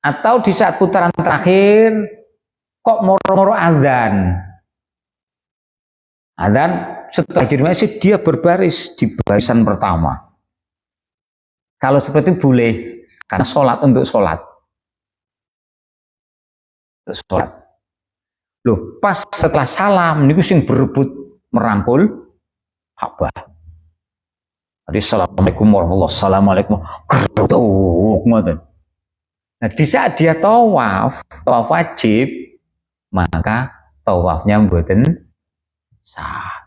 Atau di saat putaran terakhir, kok moro-moro azan. Azan setelah Hijr dia berbaris di barisan pertama. Kalau seperti itu boleh, karena sholat untuk sholat. Loh, pas setelah salam, ini sing berebut merangkul Ka'bah. Jadi assalamualaikum warahmatullahi wabarakatuh. Nah, di saat dia tawaf wajib, maka tawafnya mboten sah.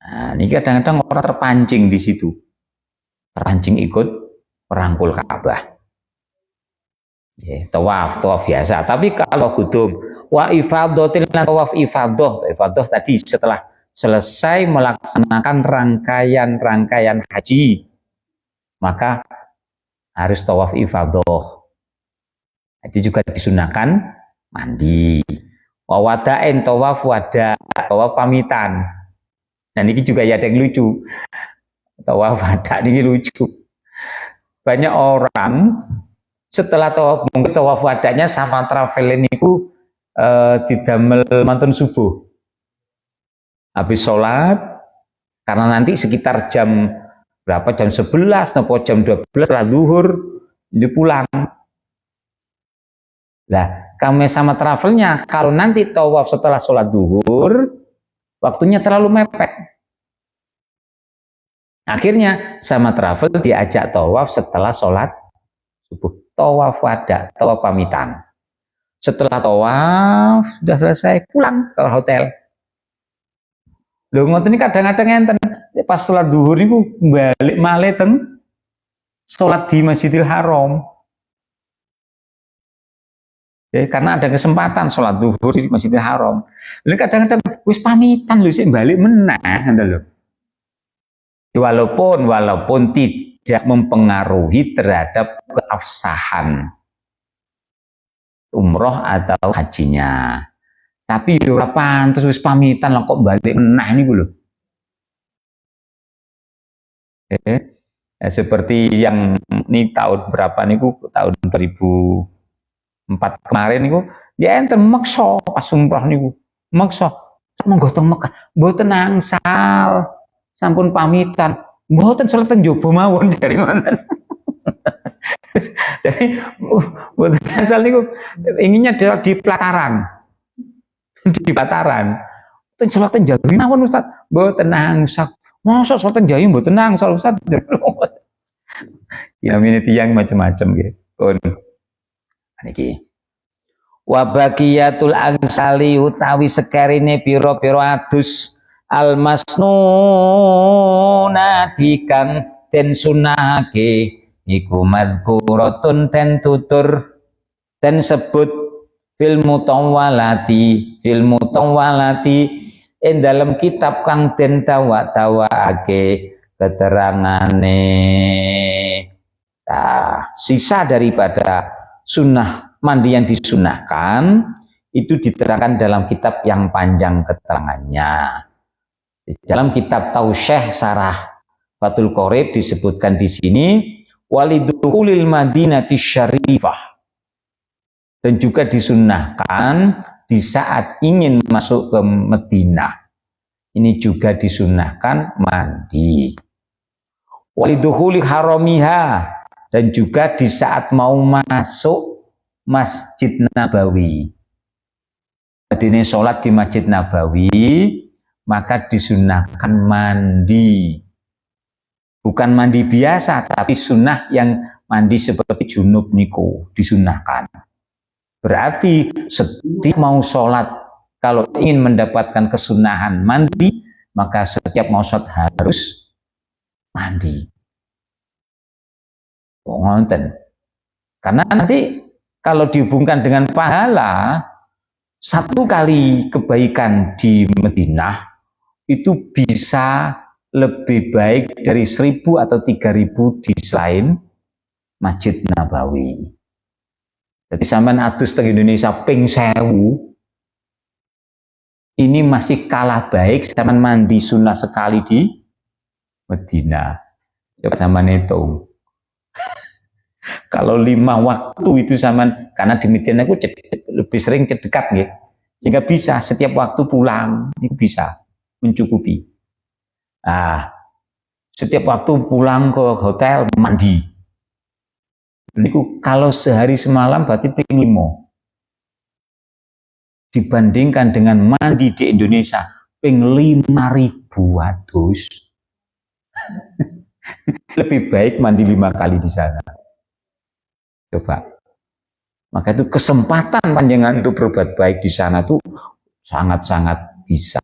Nah, ini kadang-kadang orang terpancing di situ, terpancing ikut merangkul Ka'bah. Ya, tawaf biasa. Tapi kalau gudung wa ifadhatil tawaf ifadah tadi setelah selesai melaksanakan rangkaian haji, maka harus tawaf ifadah. Itu juga disunahkan mandi. Wa wada'in tawaf wada, tawaf pamitan. Dan ini juga ya ada yang lucu. Tawaf wada ini lucu. Banyak orang setelah tawaf wadanya sama travel ini didamel mantun subuh. Habis sholat, karena nanti sekitar jam berapa, jam 11 atau jam 12 setelah zuhur itu pulang. Nah, kami sama travelnya kalau nanti tawaf setelah sholat zuhur waktunya terlalu mepet. Akhirnya sama travel diajak tawaf setelah sholat subuh, tawaf wada, tawaf pamitan. Setelah tawaf sudah selesai pulang ke hotel. Lho ngoten iki kadang-kadang enten pas sholat zuhur niku balik malih teng sholat di Masjidil Haram. Ya, karena ada kesempatan sholat zuhur di Masjidil Haram. Lha kadang-kadang wis pamitan lho sik balik meneh ngoten lho. Walaupun tidak mempengaruhi terhadap keabsahan umroh atau hajinya. Tapi ora pantes wis pamitan lah kok balik meneh niku lho. Seperti yang ini tahun berapa niku, tahun 2004 kemarin niku, ya enten maksa pas umroh niku. Maksa monggo teng Mekah, mboten angsal. Sampun pamitan, mboten salat teng njaba mawon dari ngoten. Jadi mboten angsal niku inginnya di pelataran. Di pelataran. Teng salat teng Jawi mawon Ustaz, mboten angsal. Masa salat teng Jawi mboten angsal Ustaz. Ya minit yang macam-macam nggih. Pun niki. Wa baqiyatul angsali utawi sekerine pira-pira adus al-masnunati kang den sunahake iku madhkuratun ten tutur ten sebut fil mutawwalati ing dalam kitab kang den tawa-tawaake keterangane. Nah, sisa daripada sunnah mandi yang disunahkan itu diterangkan dalam kitab yang panjang keterangannya. Di dalam kitab Tausyih Sarah Fathul Qorib disebutkan di sini walidukhulil madinati syarifah, dan juga disunahkan di saat ingin masuk ke Madinah ini juga disunahkan mandi. Walidukhuli haramiha, dan juga di saat mau masuk Masjid Nabawi. Adine sholat di Masjid Nabawi maka disunahkan mandi, bukan mandi biasa, tapi sunnah yang mandi seperti junub niku disunahkan. Berarti setiap mau sholat kalau ingin mendapatkan kesunahan mandi, maka setiap mau sholat harus mandi. Ngonten. Karena nanti kalau dihubungkan dengan pahala, satu kali kebaikan di Madinah itu bisa lebih baik dari 1000 atau 3000 di selain Masjid Nabawi. Jadi sampean adus teng Indonesia ping 1000 ini masih kalah baik sampean mandi sunnah sekali di Madinah. Coba sampean hitung. Kalau 5 waktu itu sampean, karena di Madinah aku lebih sering dekat nggih. Sehingga bisa setiap waktu pulang itu bisa mencukupi. Nah, setiap waktu pulang ke hotel mandi. Niku kalau sehari semalam berarti ping 5. Dibandingkan dengan mandi di Indonesia ping 5000 adus. Lebih baik mandi 5 kali di sana. Coba. Maka itu kesempatan panjenengan untuk berbuat baik di sana tuh sangat-sangat bisa.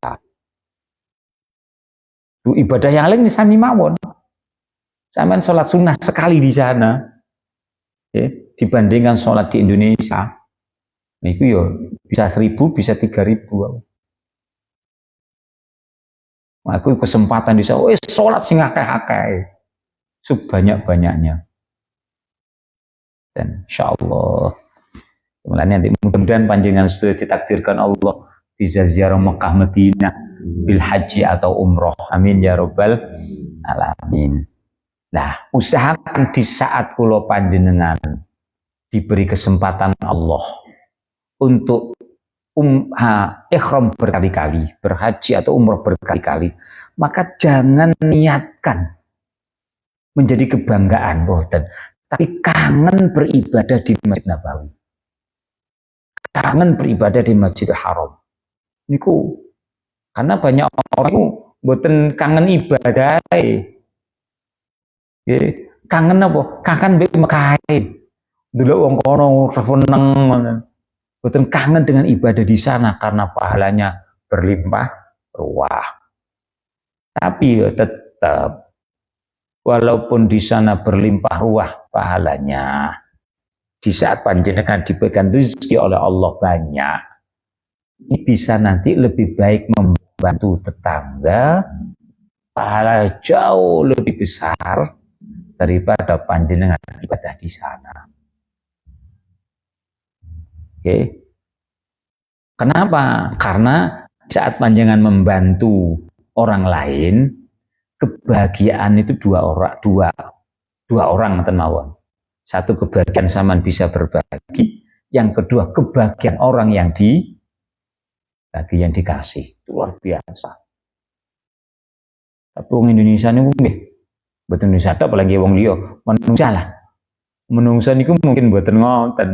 ibadah yang lain sami mawon. Sampean sholat sunnah sekali di sana, ya, dibandingkan sholat di Indonesia, itu ya bisa 1000, bisa 3000. Aku kesempatan di sana, sholat sing akeh-akeh, sebanyak-banyaknya. Dan insya Allah, nanti mudah-mudahan panjenengan sudah ditakdirkan Allah bisa ziarah Mekah Madinah bil haji atau umroh. Amin ya rabbal alamin. Nah, usahakan di saat kula panjenengan diberi kesempatan Allah untuk ikhram berkali-kali, berhaji atau umroh berkali-kali, maka jangan niatkan menjadi kebanggaan, tapi kangen beribadah di Masjid Nabawi, kangen beribadah di Masjidil Haram. Niku karena banyak orang itu mboten kangen ibadah. Kangen apa? Kangen mbek Mekah. Delok wong kono seneng. Mboten kangen dengan ibadah di sana karena pahalanya berlimpah ruah. Tapi tetap walaupun di sana berlimpah ruah pahalanya, di saat panjenengan diberikan rezeki oleh Allah banyak, ini bisa nanti lebih baik membantu tetangga, pahala jauh lebih besar daripada panjenengan ibadah di sana. Oke. Kenapa? Karena saat panjenengan membantu orang lain, kebahagiaan itu dua orang mawon. Satu, kebahagiaan sampean bisa berbagi, yang kedua kebahagiaan orang yang bagi yang dikasih. Itu luar biasa. Tapi wong Indonesia niku nggih, mboten Indonesia tok apalagi wong liya, manungsa lah. Menungsa niku mungkin mboten ngoten.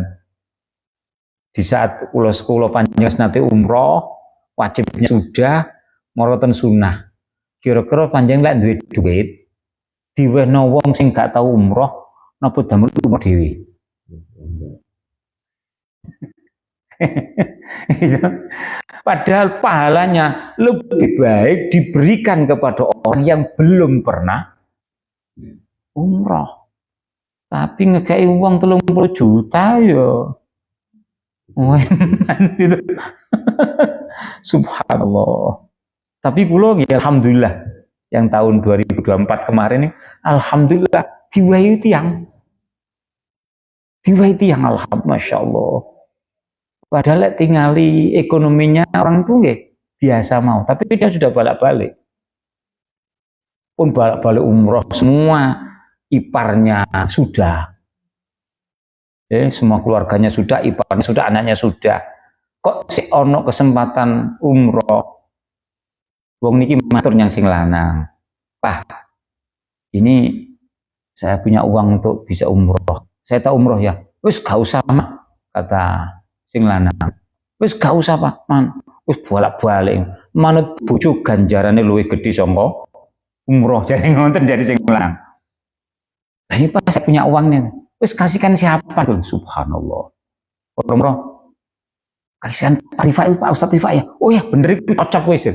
Di saat kula panjenengan nate umroh, wajibnya sudah, moroten sunnah. Kira-kira panjenengan lek duwe duit, diwehno wong sing gak tau umroh, napa damel umroh dhewe. Padahal pahalanya lebih baik diberikan kepada orang yang belum pernah umroh. Tapi ngekei uang 30 juta ya. Gitu. Subhanallah. Tapi kula ya alhamdulillah yang tahun 2024 kemarin ini alhamdulillah diwahi tiang. Diwahi tiang alhamdulillah, masyaallah. Padahal tinggali ekonominya orang itu nggih biasa mau, tapi dia sudah balak-balik. Pun balak-balik umroh semua, iparnya sudah. Semua keluarganya sudah, iparnya sudah, anaknya sudah. Kok si ono kesempatan umroh? Wong niki matur nyang sing lanang. Pak, ini saya punya uang untuk bisa umroh. Saya tahu umroh ya. Wis gak usah, Mak, kata sing lanang. Wis gak usah, Pak, man. Wis bolak-balik. Manut bojo ganjarane luwih gedhe saka umroh. Jadi ngonten dari sing lanang. Ini Pak, saya punya uang nih. Wis kasihkan siapa tuh? Subhanallah. Umroh. Kasihkan Pak Rifai, Pak Ustadz Rifai ya. Oh ya, bener itu cocok wis.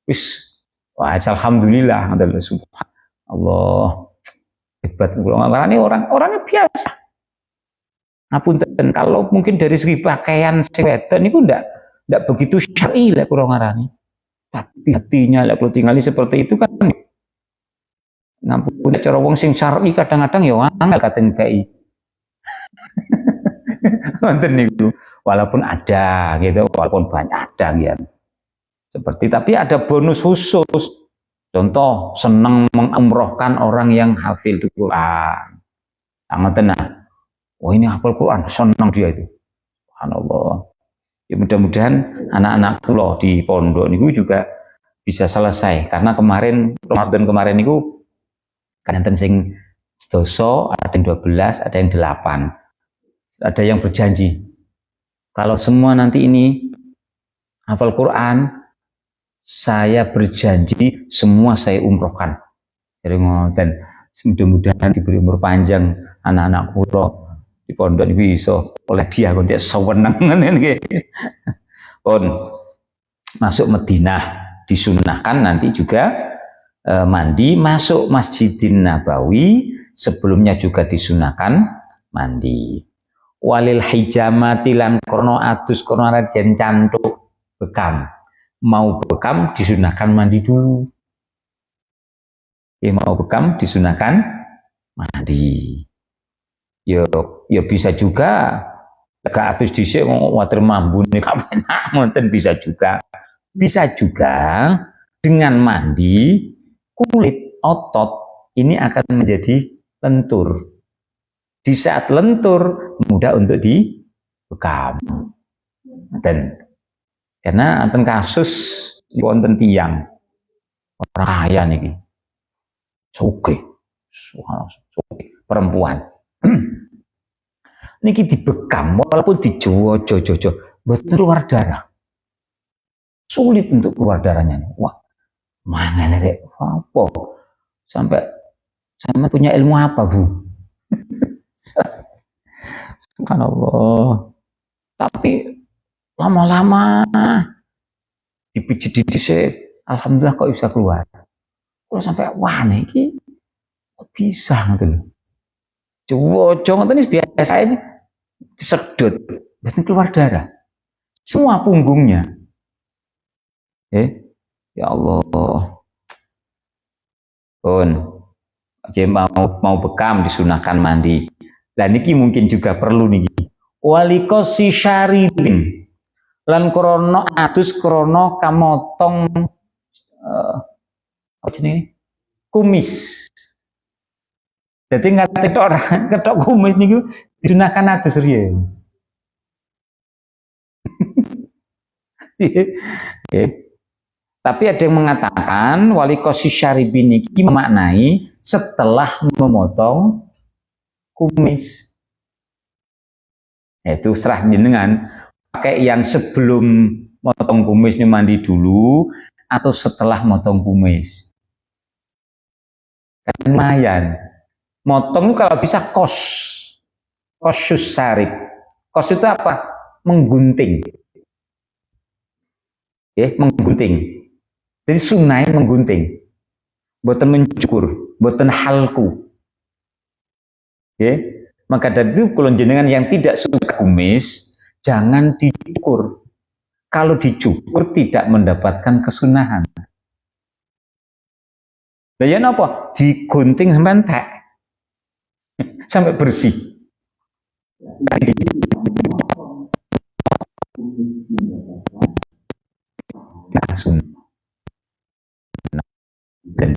Wis. Wah, alhamdulillah. Subhanallah. Hebat. Orangnya biasa. Ngapunten, kalau mungkin dari segi pakaian seweten itu ndak begitu syar'i lah kurang ngarani. Tapi hatinya lah kalau tinggali seperti itu kan ngampun cara wong sing syar'i kadang-kadang ya angel katen KI. Wonten niku. Walaupun ada gitu, walaupun banyak ada gitu. Seperti tapi ada bonus khusus. Contoh senang mengumrohkan orang yang hafil Quran. Ngoten nah. Oh ini hafal Quran, senang dia itu. Subhanallah. Ya mudah-mudahan anak-anak kula di pondok niku juga bisa selesai karena kemarin Ramadan kemarin niku kan enten sing sedoso, ada yang 12, ada yang 8. Ada yang berjanji kalau semua nanti ini hafal Quran, saya berjanji semua saya umrohkan. Jadi ngoten, mudah-mudahan diberi umur panjang anak-anak kula di pondok ini bisa oleh dia kontek sewenang ngene pun masuk Madinah disunahkan nanti juga mandi, masuk Masjidin Nabawi, sebelumnya juga disunahkan mandi. Walil hijamati lan krono adus krono rajen cantuk bekam. Mau bekam disunahkan mandi dulu. Mau bekam disunahkan mandi. Yo bisa juga lega atus dhisik water mambune kapenak ngoten bisa juga. Bisa juga dengan mandi kulit otot ini akan menjadi lentur. Di saat lentur mudah untuk dibekam. Dan karena enten kasus wonten tiyang orang kaya niki. Sugih. Perempuan. Niki dibekam walaupun dijowo-jowo mboten keluar darah. Sulit untuk keluar darahnya. Wah, mana rek? Apa? Sampai punya ilmu apa, Bu? Subhanallah. Tapi lama-lama dipijit-dijit, alhamdulillah kok bisa keluar. Kalau sampai wah niki kok bisa ngoten. Jowo ngoten biasa ini disedot, berarti keluar darah. Semua punggungnya. Ya Allah. Pun mau bekam disunahkan mandi. Lah niki mungkin juga perlu niki. Walikosi syaribin lan krono atus krono kamotong apa jenenge? Kumis. Jadi nggak orang ketok kumis niku disunahkan atus riyen. Tapi ada yang mengatakan walikosi syaribin ini memaknai setelah memotong kumis. Itu serah jenengan pakai yang sebelum motong kumis ini mandi dulu atau setelah motong kumis. Kan lumayan. Motong kalau bisa kosus sarib. Kos itu apa? Menggunting. Menggunting. Jadi sunai menggunting, boten mencukur, boten halku. Maka dari itu kalau jenengan yang tidak suka kumis, jangan dicukur. Kalau dicukur tidak mendapatkan kesunahan. Layan apa? Digunting sampai entek, sampai bersih. Langsung. Dan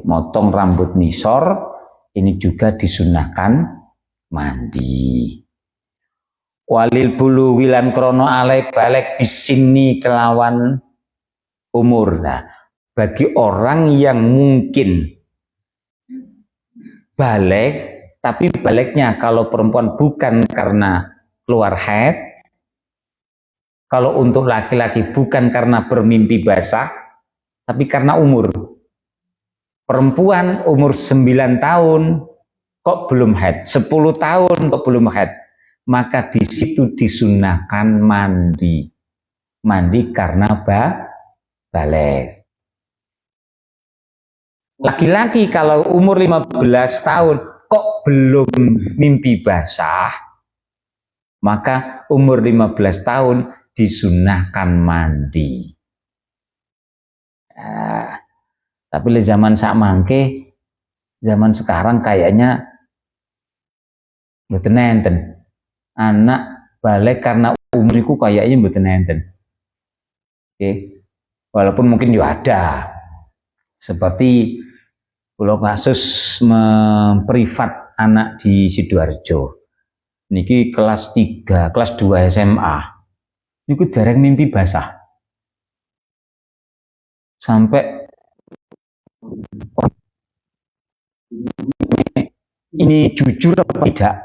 motong rambut nisor ini juga disunahkan mandi. Walil bulu wilan krono alai balik bisini kelawan umur. Nah, bagi orang yang mungkin balik, tapi baliknya kalau perempuan bukan karena keluar haid, kalau untuk laki-laki bukan karena bermimpi basah, tapi karena umur. Perempuan umur 9 tahun kok belum haid, 10 tahun kok belum haid, maka di situ disunahkan mandi. Mandi karena balik. Laki-laki kalau umur 15 tahun kok belum mimpi basah, maka umur 15 tahun disunahkan mandi. Tapi di zaman sakmangke, zaman sekarang kayaknya mboten enten. Anak balik karena umuriku kayaknya mboten enten. Walaupun mungkin juga ada. Seperti kalau kasus memprivat anak di Sidoarjo. Niki kelas 3, kelas 2 SMA. Niku dereng mimpi basah. Sampai ini jujur apa tidak?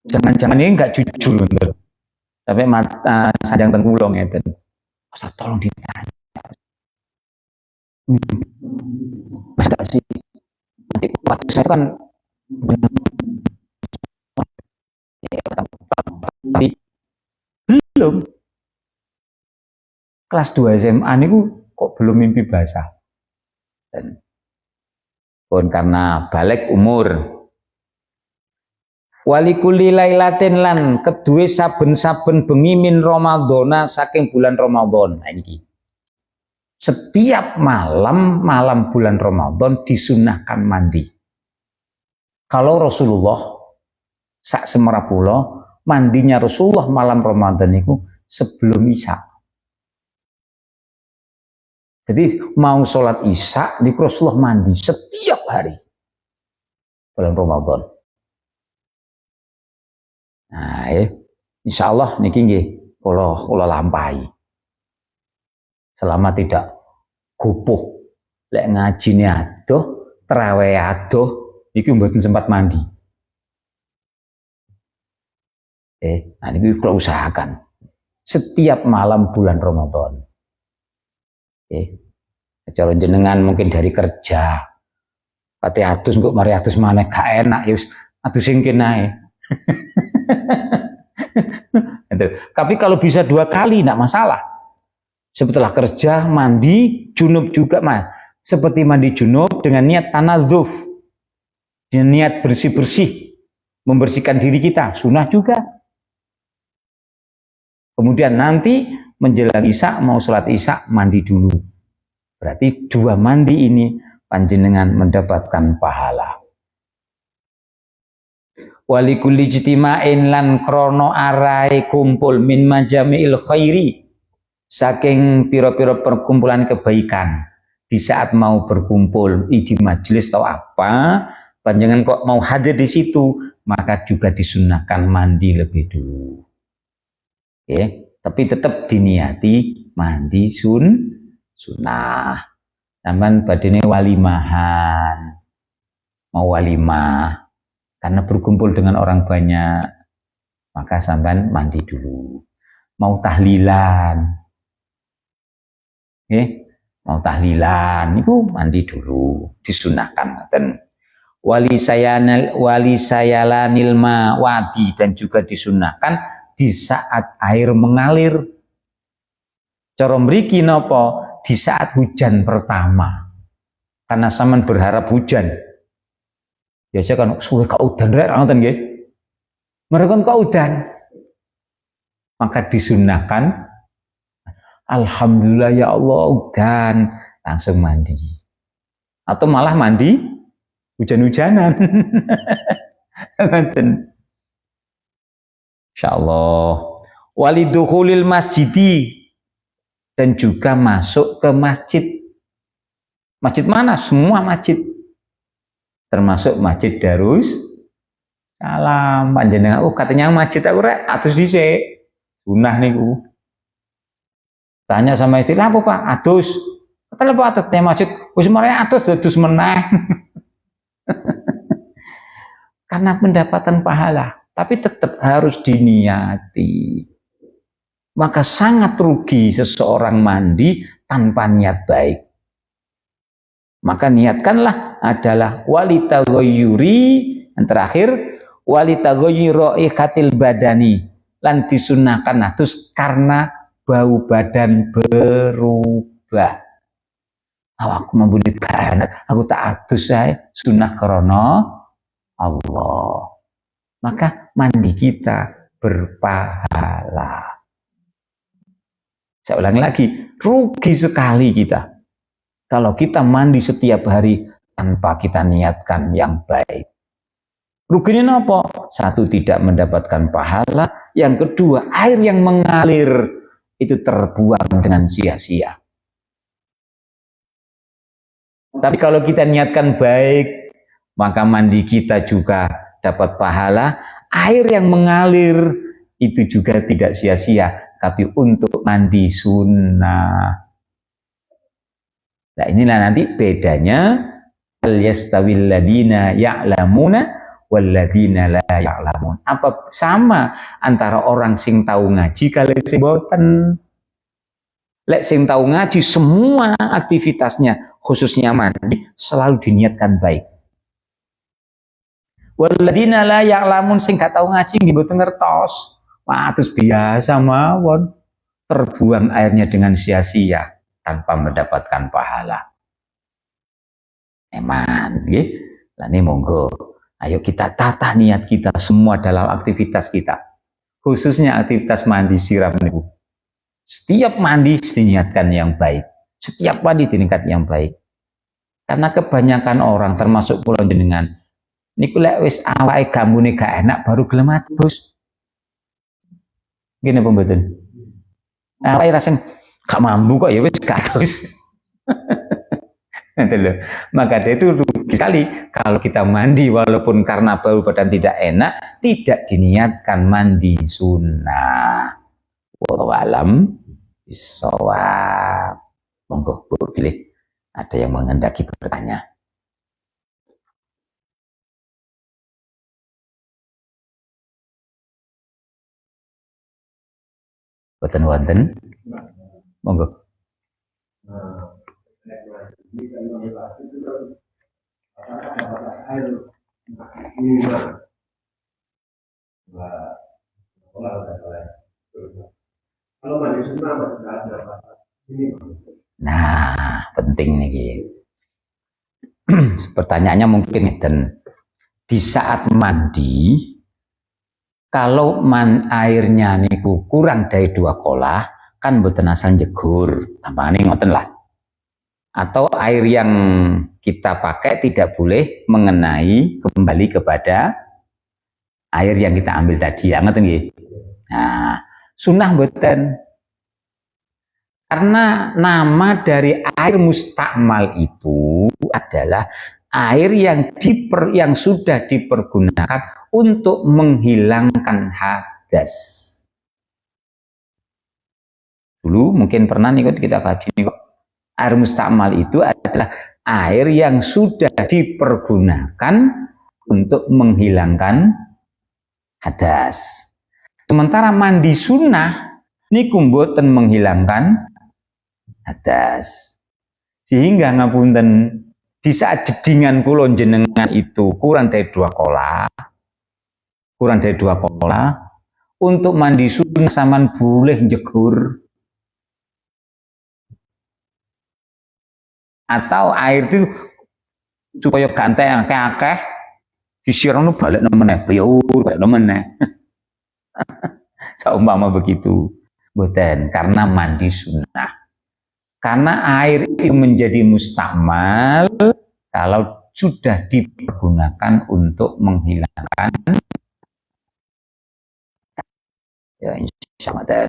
Jangan-jangan ini nggak jujur bener. Sampai mata sadang tengkulong ya. Ustaz tolong ditanya. Mas enggak sih? Nanti waktu saya kan benar tapi belum kelas 2 SMA ini kok belum mimpi basah. Dan pun karena balik umur. Walikuli lailatin lan kedue saben-saben bengi min Ramadhana saking bulan Ramadan. Nah ini. Setiap malam bulan Ramadan disunahkan mandi. Kalau Rasulullah sak semerapula mandinya Rasulullah malam Ramadan itu sebelum Isya. Jadi mau sholat Isya di Rasulullah mandi setiap hari bulan Ramadan. Nah, insya Allah niki nggih kula lampahi. Selama tidak gupuh lek ngajine adoh, traweh adoh, iki mboten sempat mandi. Nah niki kula usahakan setiap malam bulan Ramadan. Cara jenengan mungkin dari kerja, pati atus kok mari atus maneh gak enak ya wis atus sing kene. Tapi kalau bisa 2 kali tidak masalah. Setelah kerja mandi junub juga mas. Seperti mandi junub dengan niat tanadzuf, dengan niat bersih-bersih, membersihkan diri kita, sunnah juga. Kemudian nanti menjelang Isya mau sholat Isya mandi dulu. Berarti 2 mandi ini panjenengan mendapatkan pahala. Walikulli ijtima'in lan krono arai kumpul min majami'il khairi saking piro-piro perkumpulan kebaikan. Di saat mau berkumpul di majelis atau apa, panjenengan kok mau hadir di situ, maka juga disunahkan mandi lebih dulu. Tapi tetap diniati mandi sunnah. Sampeyan badene walimahan, mau walimah karena berkumpul dengan orang banyak, maka sampean mandi dulu. Mau tahlilan, mau tahlilan, itu mandi dulu, disunahkan. Dan wali sayalanil mawadi dan juga disunahkan di saat air mengalir. Cara mriki napa? Di saat hujan pertama, karena sampean berharap hujan. Biasa kan suwe kok udan rek ngoten nggih. Mereka kok udan. Maka disunahkan alhamdulillah ya Allah udan, langsung mandi. Atau malah mandi hujan-hujanan. Ngoten. Insyaallah. Walidukhulil masjidi dan juga masuk ke masjid. Masjid mana? Semua masjid. Termasuk Masjid Darus Salam. Panjenengan katanya masjid aku rek atus dhisik. Sunah niku. Tanya sama istri, "Apa Pak? Atus." Kata apa atus teh masjid? Wis mare atus dados meneh. Karena pendapatan pahala, tapi tetap harus diniati. Maka sangat rugi seseorang mandi tanpa niat baik. Maka niatkanlah adalah walitaghayyuri, yang terakhir walitaghayyuri khatil badani, lan disunahkan atus karena bau badan berubah. Aku membuli badan, aku tak atus saya sunah krono Allah. Maka mandi kita berpahala. Saya ulangi lagi, rugi sekali kita kalau kita mandi setiap hari tanpa kita niatkan yang baik. Ruginya apa? Satu, tidak mendapatkan pahala. Yang kedua, air yang mengalir itu terbuang dengan sia-sia. Tapi kalau kita niatkan baik, maka mandi kita juga dapat pahala. Air yang mengalir itu juga tidak sia-sia, tapi untuk mandi sunnah. Nah inilah nanti bedanya al yastawil ladina ya'lamuna walladzina la ya'lamun. Apa sama antara orang sing tahu ngaji kali sing boten? Lek sing tahu ngaji semua aktivitasnya khususnya mandi selalu diniatkan baik. Walladzina la ya'lamun sing gak tahu ngaji nggih mboten ngertos. Wah, terus biasa mawon terbuang airnya dengan sia-sia tanpa mendapatkan pahala. Eman nggih. Lah ini monggo ayo kita tata niat kita semua dalam aktivitas kita. Khususnya aktivitas mandi siram niku. Setiap mandi diniatkan yang baik. Setiap mandi diniatkan yang baik. Karena kebanyakan orang termasuk kula jenengan niku lek wis awake gambune gak enak baru gelem adus. Gini pembetul. Awake rasane gak mampu kok ya wis gak adus. Maka itu rugi sekali kalau kita mandi walaupun karena bau badan tidak enak tidak diniatkan mandi sunnah. Wallahu alam bisawab. Monggo Bu pilih. Ada yang menghendaki bertanya. Boten wonten. Monggo. Nah, penting nih. Pertanyaannya mungkin di saat mandi, kalau airnya niku kurang dari 2 kolah, kan mboten asal jegur, gampangane ngoten lah. Atau air yang kita pakai tidak boleh mengenai kembali kepada air yang kita ambil tadi, ya ngoten nggih. Nah, sunnah mboten. Karena nama dari air mustakmal itu adalah air yang sudah dipergunakan untuk menghilangkan hadas. Dulu mungkin pernah nih kita kaji nih, air mustakmal itu adalah air yang sudah dipergunakan untuk menghilangkan hadas. Sementara mandi sunnah niku mboten menghilangkan hadas. Sehingga ngapunten di saat jedingan kula jenengan itu kurang dari 2 kolah, untuk mandi sunnah sampean boleh jegur. Atau air itu supaya ganteng akeh-akeh disirano balik meneh, balik meneh. Saumpama begitu. Mboten, karena mandi sunnah. Karena air itu menjadi mustakmal kalau sudah dipergunakan untuk menghilangkan ya insyaallah.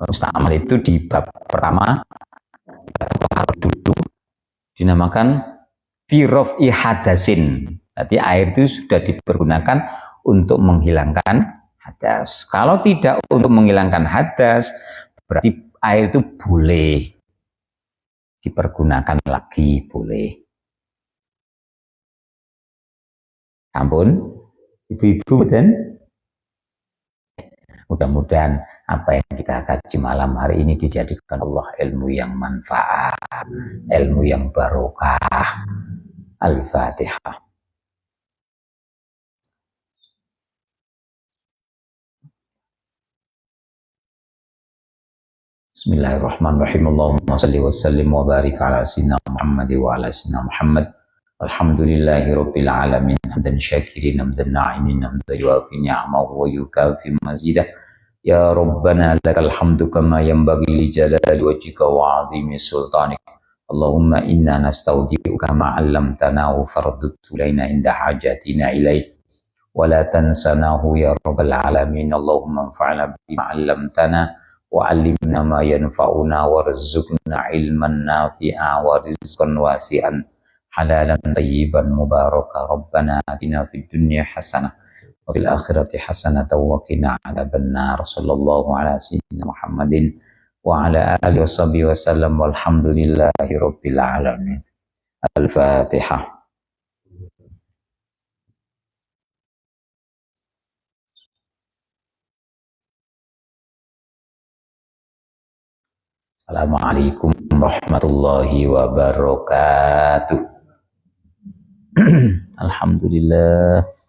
Mustakmal itu di bab pertama dulu dinamakan firof'i hadasin. Berarti air itu sudah dipergunakan untuk menghilangkan hadas. Kalau tidak untuk menghilangkan hadas, berarti air itu boleh dipergunakan lagi, boleh. Ampun, ibu-ibu dan mudah-mudahan apa yang kita kaji malam hari ini dijadikan Allah ilmu yang manfaat, ilmu yang barokah. Al-Fatihah. Bismillahirrahmanirrahim. Allahumma salli wa sallim wa barik ala sayyidina Muhammad wa ala sayyidina Muhammad. Alhamdulillahi rabbil alamin. Hamdan syakirin, hamdan na'imin, hamdan yuafi ni'amahu wa yukafi mazidah. Ya Rabbana lakal hamdu kama yanbaghi li jalali wajhika wa 'azimi sultanik. Allahumma inna nastaudi'uka ma 'allamtana wa fardut ilaina inda hajatina ilaik. Wa la tansanahu ya rabbal alamin. Allahumma anfa'na bima 'allamtana وعلمنا ما ينفعنا وارزقنا علما نافعا ورزقا واسعا حلالا طيبا مباركا ربنا آتنا في الدنيا حسنة وفي الآخرة حسنة وقنا عذاب النار صلى الله على سيدنا محمد وعلى آله وصحبه وسلم والحمد لله رب العالمين. الفاتحة. Assalamualaikum warahmatullahi wabarakatuh. Alhamdulillah.